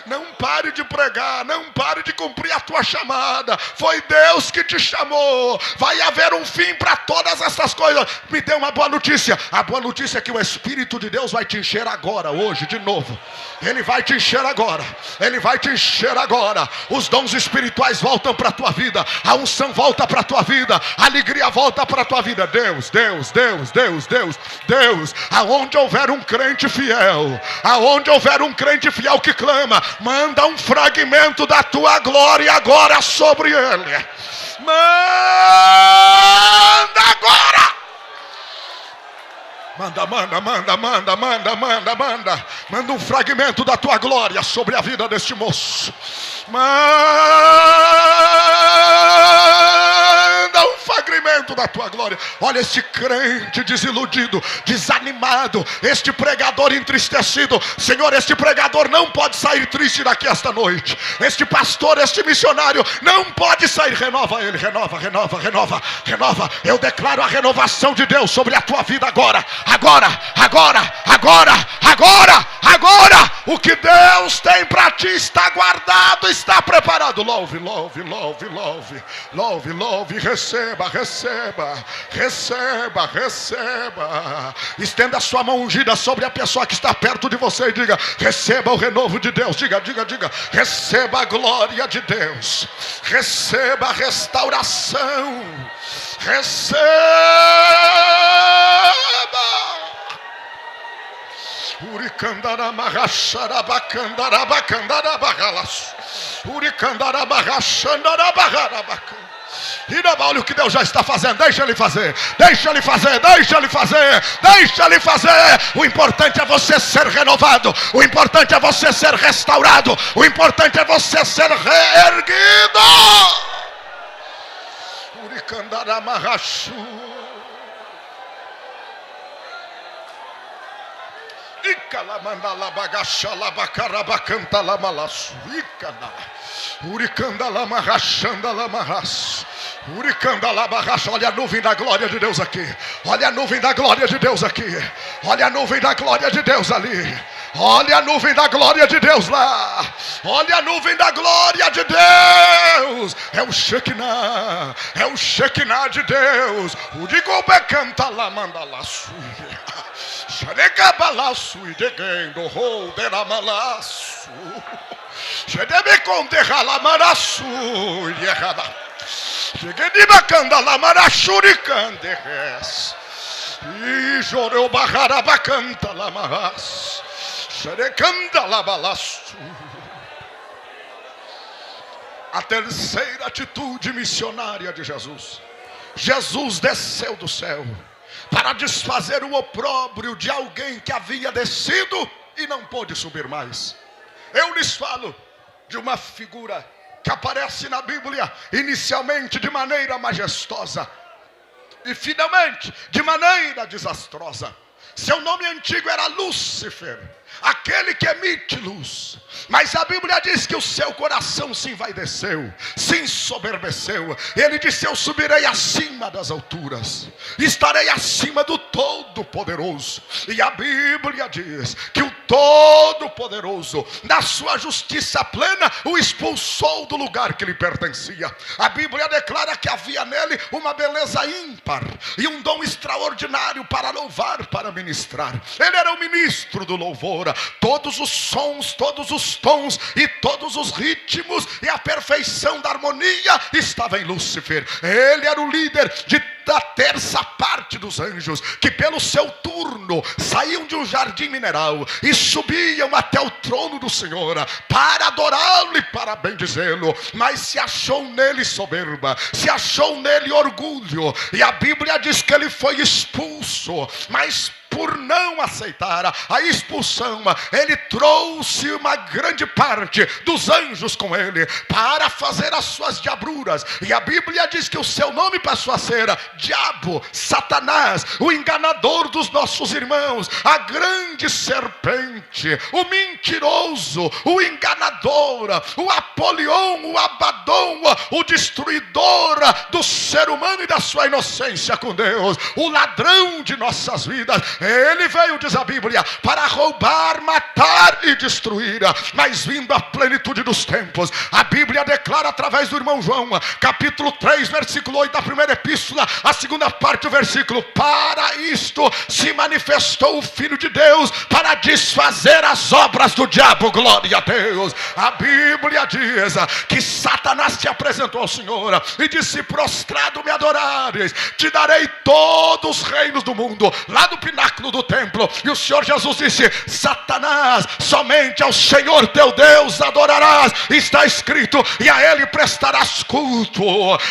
Não pare de pregar, não pare de cumprir a tua chamada. Foi Deus que te chamou. Vai haver um fim para todas essas coisas. Me dê uma boa notícia. A boa notícia é que o Espírito de Deus vai te encher agora, hoje, de novo. Ele vai te encher agora. Ele vai te encher agora. Os dons espirituais voltam para a tua vida. A unção volta para a tua vida. A alegria volta para a tua vida. Deus, Deus, Deus, Deus, Deus, Deus. Aonde houver um crente fiel, aonde houver um crente fiel que clama, manda um fragmento da tua glória agora sobre ele. Manda agora. Manda um fragmento da tua glória sobre a vida deste moço. Manda um fragmento da tua glória. Olha este crente desiludido, desanimado, este pregador entristecido. Senhor, este pregador não pode sair triste daqui esta noite. Este pastor, este missionário não pode sair. Renova ele, renova. Eu declaro a renovação de Deus sobre a tua vida agora. Agora, o que Deus tem para ti está guardado, está preparado. Louve, receba. Estenda a sua mão ungida sobre a pessoa que está perto de você e diga: receba o renovo de Deus. Diga, receba a glória de Deus, receba a restauração, receba. Olha o que Deus já está fazendo. Deixa ele fazer. O importante é você ser renovado. O importante é você ser restaurado. O importante é você ser reerguido. Olha a nuvem da glória de Deus aqui. Olha a nuvem da glória de Deus aqui. Olha a nuvem da glória de Deus ali. Olha a nuvem da glória de Deus lá. Olha a nuvem da glória de Deus. É o Shekinah. É o Shekinah de Deus. O de Gobe canta lá, manda lá. Xerecabalaço e degendo roldera malaço. Xedebe conterra la maraço e errada. Xeguediba canda la marachuricanderes. E joreu barraraba canta la marras. Xerecanda la balaço. A terceira atitude missionária de Jesus. Jesus desceu do céu para desfazer o opróbrio de alguém que havia descido e não pôde subir mais. Eu lhes falo de uma figura que aparece na Bíblia inicialmente de maneira majestosa e finalmente de maneira desastrosa. Seu nome antigo era Lúcifer, aquele que emite luz. Mas a Bíblia diz que o seu coração se envaideceu, se ensoberbeceu. Ele disse: eu subirei acima das alturas, estarei acima do Todo-Poderoso. E a Bíblia diz que o Todo-Poderoso, na sua justiça plena, o expulsou do lugar que lhe pertencia. A Bíblia declara que havia nele uma beleza ímpar e um dom extraordinário para louvar, para ministrar. Ele era o ministro do louvor. Todos os sons, todos os tons e todos os ritmos e a perfeição da harmonia estava em Lúcifer. Ele era o líder da terça parte dos anjos, que pelo seu turno saíam de um jardim mineral e subiam até o trono do Senhor para adorá-lo e para bendizê-lo. Mas se achou nele soberba, se achou nele orgulho, e a Bíblia diz que ele foi expulso. Mas por não aceitar a expulsão, ele trouxe uma grande parte dos anjos com ele para fazer as suas diabruras. E a Bíblia diz que o seu nome passou a ser Diabo, Satanás, o enganador dos nossos irmãos, a grande serpente, o mentiroso, o enganador, o Apolion, o Abadom, o destruidor do ser humano e da sua inocência com Deus, o ladrão de nossas vidas. Ele veio, diz a Bíblia, para roubar, matar e destruir, mas vindo à plenitude dos tempos. A Bíblia declara através do irmão João, capítulo 3, versículo 8 da primeira epístola, a segunda parte do versículo: para isto se manifestou o Filho de Deus, para desfazer as obras do diabo. Glória a Deus. A Bíblia diz que Satanás se apresentou ao Senhor e disse: prostrado me adorares, te darei todos os reinos do mundo, lá do pináculo do templo. E o Senhor Jesus disse: Satanás, somente ao Senhor teu Deus adorarás, está escrito, e a ele prestarás culto.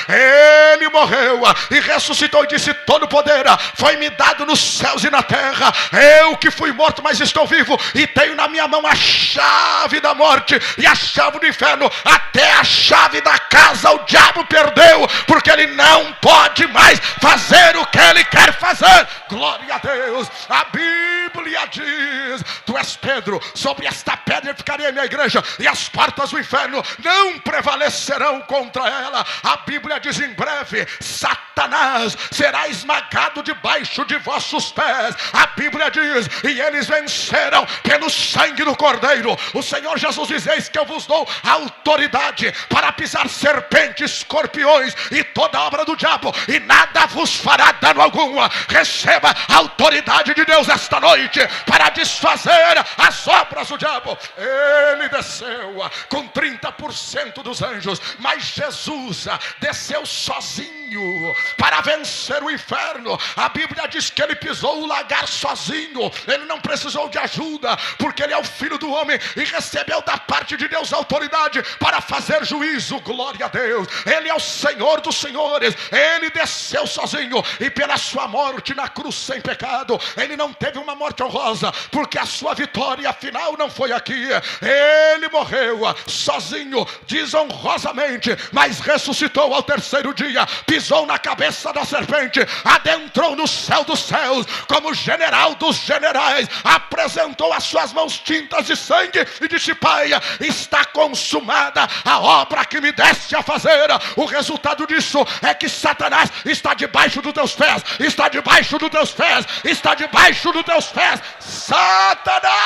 Ele morreu e ressuscitou e disse: todo poder foi-me dado nos céus e na terra. Eu que fui morto, mas estou vivo, e tenho na minha mão a chave da morte e a chave do inferno. Até a chave da casa o diabo perdeu, porque ele não pode mais fazer o que ele quer fazer. Glória a Deus. A Bíblia diz: tu és Pedro, sobre esta pedra ficarei a minha igreja, e as portas do inferno não prevalecerão contra ela. A Bíblia diz: em breve Satanás será esmagado debaixo de vossos pés. A Bíblia diz: e eles venceram pelo sangue do Cordeiro. O Senhor Jesus diz: eis que eu vos dou autoridade para pisar serpentes, escorpiões e toda obra do diabo, e nada vos fará dano algum. Receba a autoridade de Deus esta noite para desfazer as obras do diabo. Ele desceu com 30% dos anjos, mas Jesus desceu sozinho para vencer o inferno. A Bíblia diz que ele pisou o lagar sozinho. Ele não precisou de ajuda, porque ele é o Filho do homem e recebeu da parte de Deus autoridade para fazer juízo. Glória a Deus. Ele é o Senhor dos senhores. Ele desceu sozinho, e pela sua morte na cruz sem pecado, ele não teve uma morte honrosa, porque a sua vitória final não foi aqui. Ele morreu sozinho, desonrosamente, mas ressuscitou ao terceiro dia, pisou na cabeça da serpente, adentrou no céu dos céus como general dos generais, apresentou as suas mãos tintas de sangue e disse: Pai, está consumada a obra que me deste a fazer. O resultado disso é que Satanás está debaixo dos teus pés, está debaixo dos teus pés, está debaixo dos teus pés. Satanás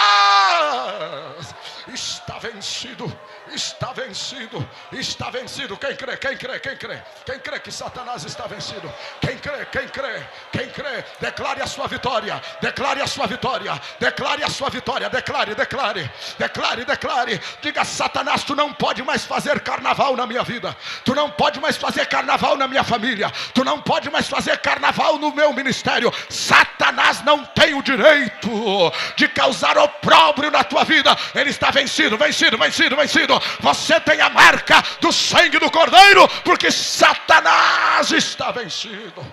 está vencido. Está vencido, está vencido. Quem crê, quem crê, quem crê? Quem crê que Satanás está vencido? Quem crê, quem crê, quem crê? Declare a sua vitória, declare a sua vitória, declare a sua vitória, declare, declare, declare, declare. Diga: Satanás, tu não pode mais fazer carnaval na minha vida, tu não pode mais fazer carnaval na minha família, tu não pode mais fazer carnaval no meu ministério. Satanás não tem o direito de causar opróbrio na tua vida. Ele está vencido, vencido, vencido, vencido. Você tem a marca do sangue do Cordeiro, porque Satanás está vencido.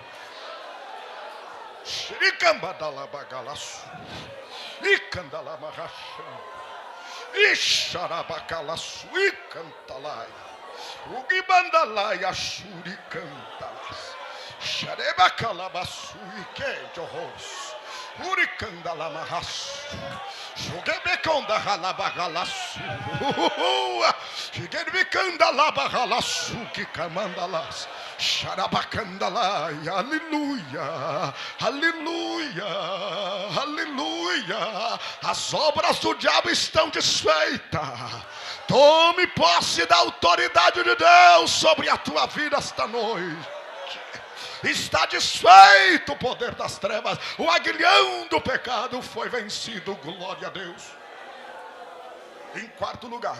Joguebeconda ralabagalaçu, Joguebeconda labagalaçu, que camandalas, Xarabacandalai, aleluia, aleluia, aleluia. As obras do diabo estão desfeitas. Tome posse da autoridade de Deus sobre a tua vida esta noite. Está desfeito o poder das trevas. O aguilhão do pecado foi vencido. Glória a Deus. Em quarto lugar,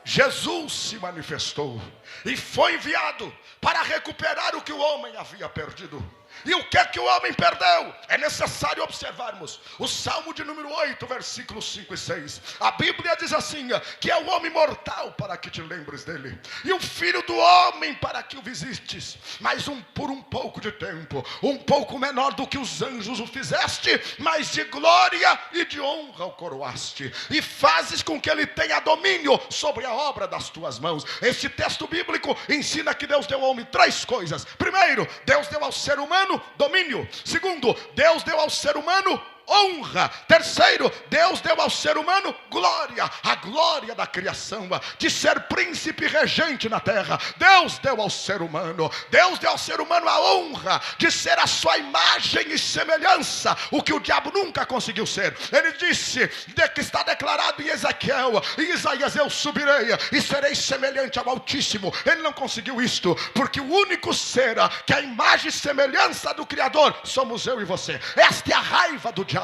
Jesus se manifestou e foi enviado para recuperar o que o homem havia perdido. E o que é que o homem perdeu? É necessário observarmos o Salmo de número 8, versículos 5 e 6. A Bíblia diz assim, que é o homem mortal para que te lembres dele, e o filho do homem para que o visites. Mas por um pouco de tempo, um pouco menor do que os anjos o fizeste, mas de glória e de honra o coroaste, e fazes com que ele tenha domínio sobre a obra das tuas mãos. Este texto bíblico ensina que Deus deu ao homem três coisas. Primeiro, Deus deu ao ser humano domínio. Segundo, Deus deu ao ser humano honra. Terceiro, Deus deu ao ser humano glória, a glória da criação, de ser príncipe regente na terra. Deus deu ao ser humano a honra de ser a sua imagem e semelhança, o que o diabo nunca conseguiu ser. Ele disse, que está declarado em Ezequiel, em Isaías: eu subirei e serei semelhante ao Altíssimo. Ele não conseguiu isto, porque o único ser que é a imagem e semelhança do Criador somos eu e você. Esta é a raiva do diabo.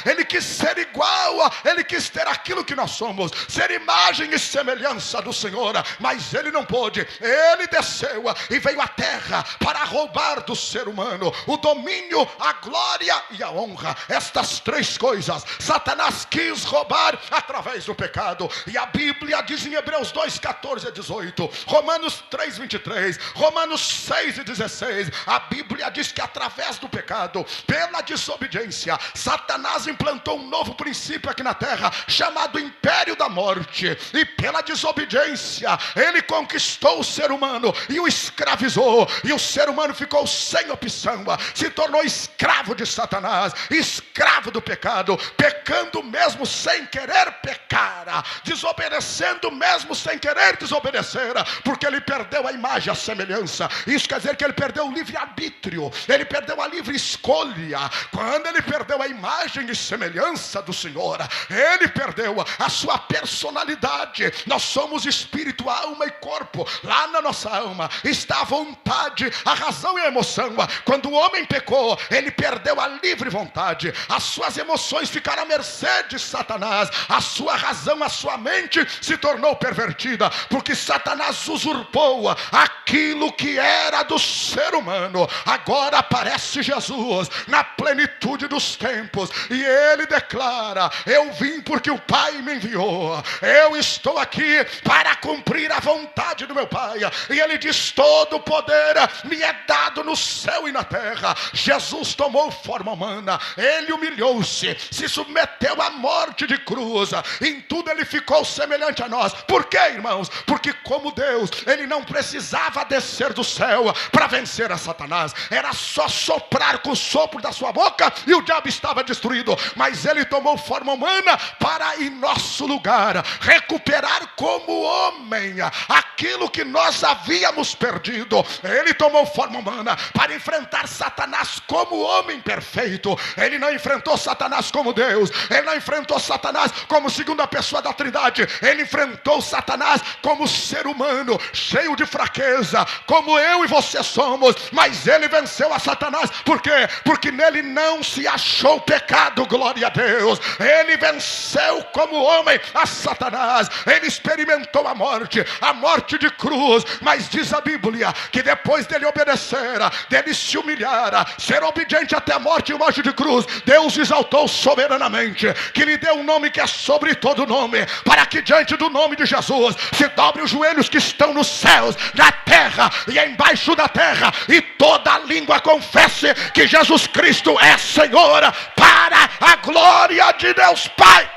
Ele quis ser igual, ele quis ter aquilo que nós somos, ser imagem e semelhança do Senhor, mas ele não pôde. Ele desceu e veio à terra para roubar do ser humano o domínio, a glória e a honra. Estas três coisas Satanás quis roubar através do pecado, e a Bíblia diz em Hebreus 2, 14 a 18, Romanos 3, 23, Romanos 6 e 16, a Bíblia diz que através do pecado, pela desobediência, Satanás implantou um novo princípio aqui na terra, chamado império da morte. E pela desobediência, ele conquistou o ser humano e o escravizou. E o ser humano ficou sem opção, se tornou escravo de Satanás, escravo do pecado, pecando mesmo sem querer pecar, desobedecendo mesmo sem querer desobedecer, porque ele perdeu a imagem, a semelhança. Isso quer dizer que ele perdeu o livre-arbítrio, ele perdeu a livre escolha. Quando ele perdeu a imagem e semelhança do Senhor, ele perdeu a sua personalidade. Nós somos espírito, alma e corpo. Lá na nossa alma está a vontade, a razão e a emoção. Quando o homem pecou, ele perdeu a livre vontade, as suas emoções ficaram à mercê de Satanás, a sua razão, a sua mente se tornou pervertida, porque Satanás usurpou aquilo que era do ser humano. Agora aparece Jesus na plenitude dos tempos, e ele declara: eu vim porque o Pai me enviou, eu estou aqui para cumprir a vontade do meu Pai. E ele diz: todo o poder me é dado no céu e na terra. Jesus tomou forma humana, ele humilhou-se, se submeteu à morte de cruz, em tudo ele ficou semelhante a nós. Por quê, irmãos? Porque como Deus, ele não precisava descer do céu para vencer a Satanás, era só soprar com o sopro da sua boca e o diabo estava destruído. Mas ele tomou forma humana para, em nosso lugar, recuperar como homem aquilo que nós havíamos perdido. Ele tomou forma humana para enfrentar Satanás como homem perfeito. Ele não enfrentou Satanás como Deus, ele não enfrentou Satanás como segunda pessoa da Trindade, ele enfrentou Satanás como ser humano, cheio de fraqueza, como eu e você somos. Mas ele venceu a Satanás. Por quê? Porque nele não se achou pecado, glória a Deus. Ele venceu como homem a Satanás, ele experimentou a morte de cruz. Mas diz a Bíblia que depois dele obedecer, dele se humilhar, ser obediente até a morte e morte de cruz, Deus exaltou soberanamente, que lhe deu um nome que é sobre todo nome, para que diante do nome de Jesus se dobre os joelhos que estão nos céus, na terra e embaixo da terra, e toda língua confesse que Jesus Cristo é Senhor, para a glória de Deus Pai.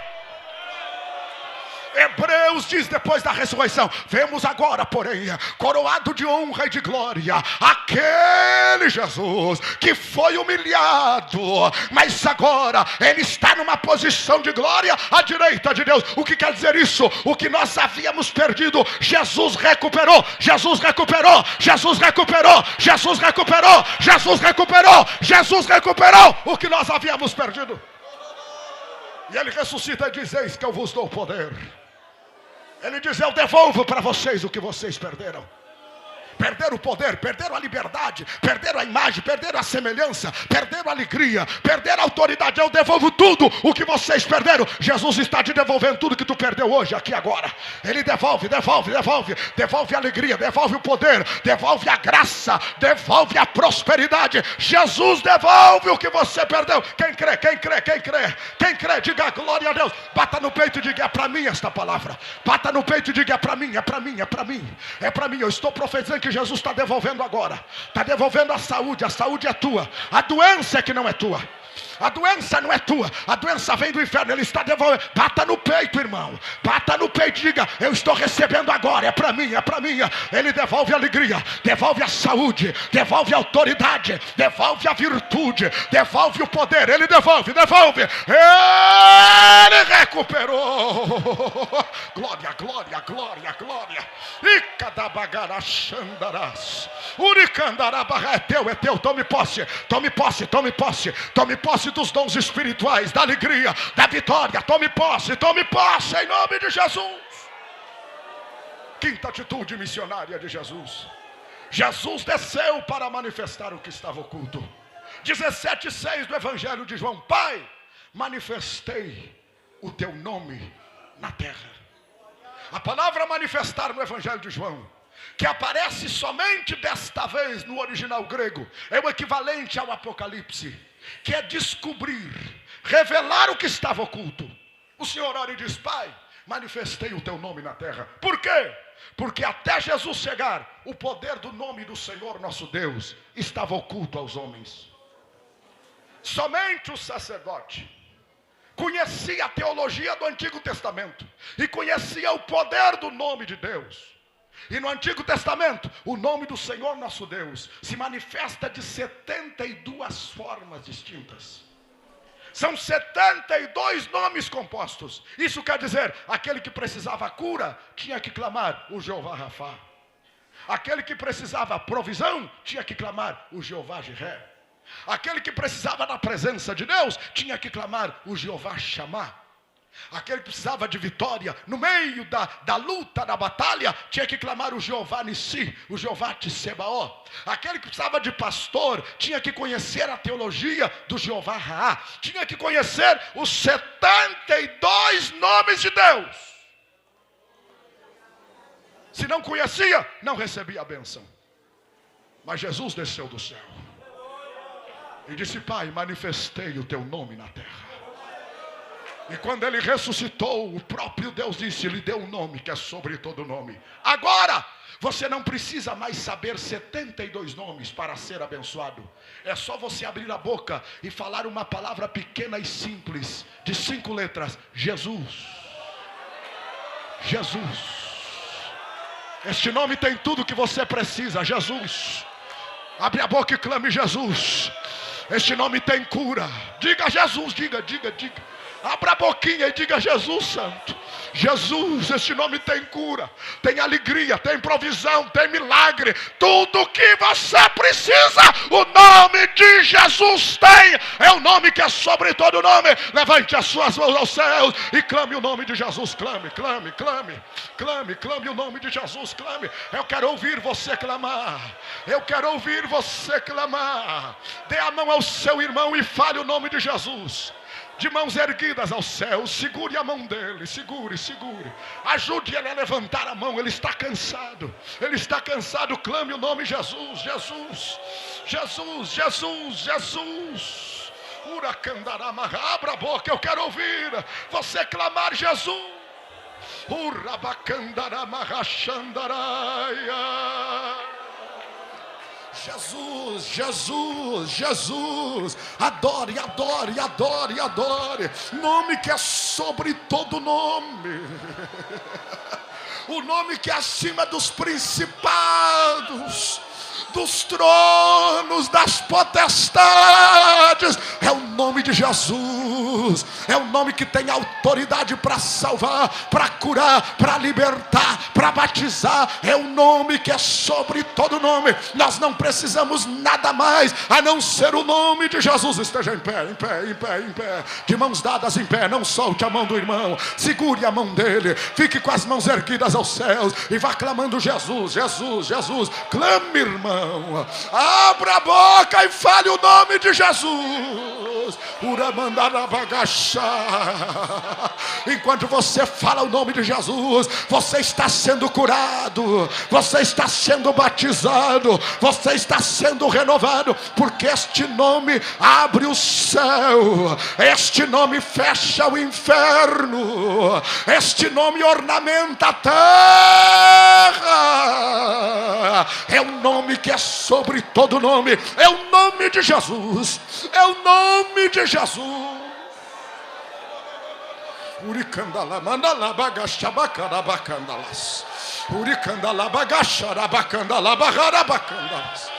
Hebreus diz, depois da ressurreição: vemos agora, porém, coroado de honra e de glória, aquele Jesus que foi humilhado, mas agora ele está numa posição de glória à direita de Deus. O que quer dizer isso? O que nós havíamos perdido, Jesus recuperou, Jesus recuperou, Jesus recuperou, Jesus recuperou, Jesus recuperou, Jesus recuperou o que nós havíamos perdido. E ele ressuscita e diz: eis que eu vos dou poder. Ele diz: eu devolvo para vocês o que vocês perderam. perderam o poder, perderam a liberdade, perderam a imagem, perderam a semelhança, perderam a alegria, perderam a autoridade. Eu devolvo tudo o que vocês perderam. Jesus está te devolvendo tudo que tu perdeu hoje, aqui agora. Ele devolve a alegria, devolve o poder, devolve a graça, devolve a prosperidade. Jesus devolve o que você perdeu. Quem crê, diga glória a Deus. Bata no peito e diga: é para mim esta palavra. Bata no peito e diga: é para mim. Eu estou profetizando que Jesus está devolvendo agora. Está devolvendo a saúde é tua. A doença é que não é tua. A doença não é tua, a doença vem do inferno, ele está devolvendo. Bata no peito, irmão, bata no peito e diga: eu estou recebendo agora, é para mim. Ele devolve a alegria, devolve a saúde, devolve a autoridade, devolve a virtude, devolve o poder. Ele devolve, ele recuperou. Glória. É teu, tome posse dos dons espirituais, da alegria, da vitória. Tome posse em nome de Jesus. Quinta atitude missionária de Jesus. Jesus desceu para manifestar o que estava oculto. 17:6 do Evangelho de João: Pai, manifestei o teu nome na terra. A palavra manifestar no Evangelho de João, que aparece somente desta vez no original grego, é o equivalente ao Apocalipse, que é descobrir, revelar o que estava oculto. O Senhor ora e diz: Pai, manifestei o teu nome na terra. Por quê? Porque até Jesus chegar, o poder do nome do Senhor nosso Deus estava oculto aos homens. Somente o sacerdote conhecia a teologia do Antigo Testamento e conhecia o poder do nome de Deus. E no Antigo Testamento, o nome do Senhor nosso Deus se manifesta de 72 formas distintas. São 72 nomes compostos. Isso quer dizer, aquele que precisava cura, tinha que clamar o Jeová Rafá. Aquele que precisava provisão, tinha que clamar o Jeová Jiré. Aquele que precisava da presença de Deus, tinha que clamar o Jeová Chamá. Aquele que precisava de vitória no meio da luta, da batalha, tinha que clamar o Jeová Nissi, o Jeová Tissebaó. Aquele que precisava de pastor, tinha que conhecer a teologia do Jeová Raá. Tinha que conhecer os 72 nomes de Deus. Se não conhecia, não recebia a bênção. Mas Jesus desceu do céu e disse: Pai, manifestei o teu nome na terra. E quando ele ressuscitou, o próprio Deus disse, lhe deu um nome que é sobre todo nome. Agora, você não precisa mais saber 72 nomes para ser abençoado. É só você abrir a boca e falar uma palavra pequena e simples, de 5 letras: Jesus. Jesus. Este nome tem tudo que você precisa: Jesus. Abre a boca e clame: Jesus. Este nome tem cura. Diga Jesus, diga. Abra a boquinha e diga: Jesus Santo. Jesus, este nome tem cura, tem alegria, tem provisão, tem milagre. Tudo que você precisa, o nome de Jesus tem. É o nome que é sobre todo nome. Levante as suas mãos aos céus e clame o nome de Jesus. Clame o nome de Jesus. Clame. Eu quero ouvir você clamar. Dê a mão ao seu irmão e fale o nome de Jesus. De mãos erguidas aos céus, segure a mão dele, segure. Ajude ele a levantar a mão, ele está cansado. Clame o nome Jesus. Uracandarama, abra a boca, eu quero ouvir você clamar Jesus. Urabacandarama, rachandaraia. Jesus, adore, nome que é sobre todo nome, o nome que é acima dos principados, dos tronos, das potestades, é o nome de Jesus. Jesus. É o nome que tem autoridade para salvar, para curar, para libertar, para batizar. É o nome que é sobre todo nome. Nós não precisamos nada mais a não ser o nome de Jesus. Esteja em pé, em pé, em pé, em pé, de mãos dadas em pé. Não solte a mão do irmão, segure a mão dele, fique com as mãos erguidas aos céus e vá clamando Jesus, Jesus, Jesus. Clame, irmão, abra a boca e fale o nome de Jesus. Enquanto você fala o nome de Jesus, você está sendo curado, você está sendo batizado, você está sendo renovado, porque este nome abre o céu, este nome fecha o inferno, este nome ornamenta a terra. É o nome que é sobre todo nome, é o nome de Jesus, é o nome de Jesus. Uricandala mandala bagacha bacana bacandalas. Uricandala bagacha rabacandala bagara bacandalas.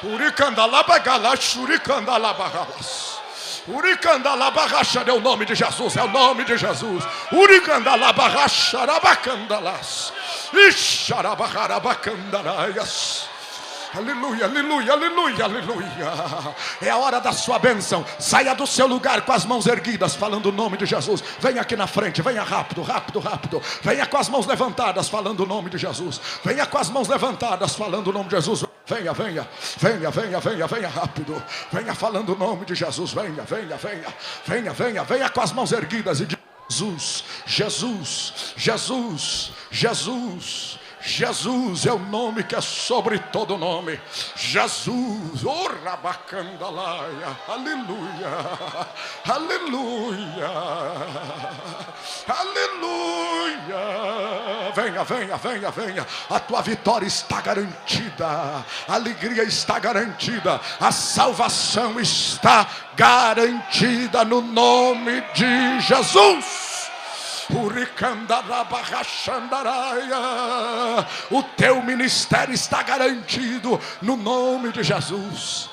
Uricandala bagalas, uricandala bagalas. Uricandala bagacha é o nome de Jesus, é o nome de Jesus. Uricandala bagacha rabacandalas. Ixarabagara bacandalas. Aleluia, aleluia, aleluia, aleluia. É a hora da sua bênção. Saia do seu lugar com as mãos erguidas, falando o nome de Jesus. Venha aqui na frente, venha rápido, rápido, rápido. Venha com as mãos levantadas, falando o nome de Jesus. Venha com as mãos levantadas, falando o nome de Jesus. Venha, venha, venha, venha, venha, venha rápido. Venha falando o nome de Jesus. Venha, venha, venha, venha, venha, venha com as mãos erguidas e diga: Jesus, Jesus, Jesus, Jesus. Jesus é o nome que é sobre todo nome. Jesus, oh rabacandalaia, aleluia, aleluia, aleluia. Venha, venha, venha, venha. A tua vitória está garantida, a alegria está garantida, a salvação está garantida no nome de Jesus. O teu ministério está garantido no nome de Jesus.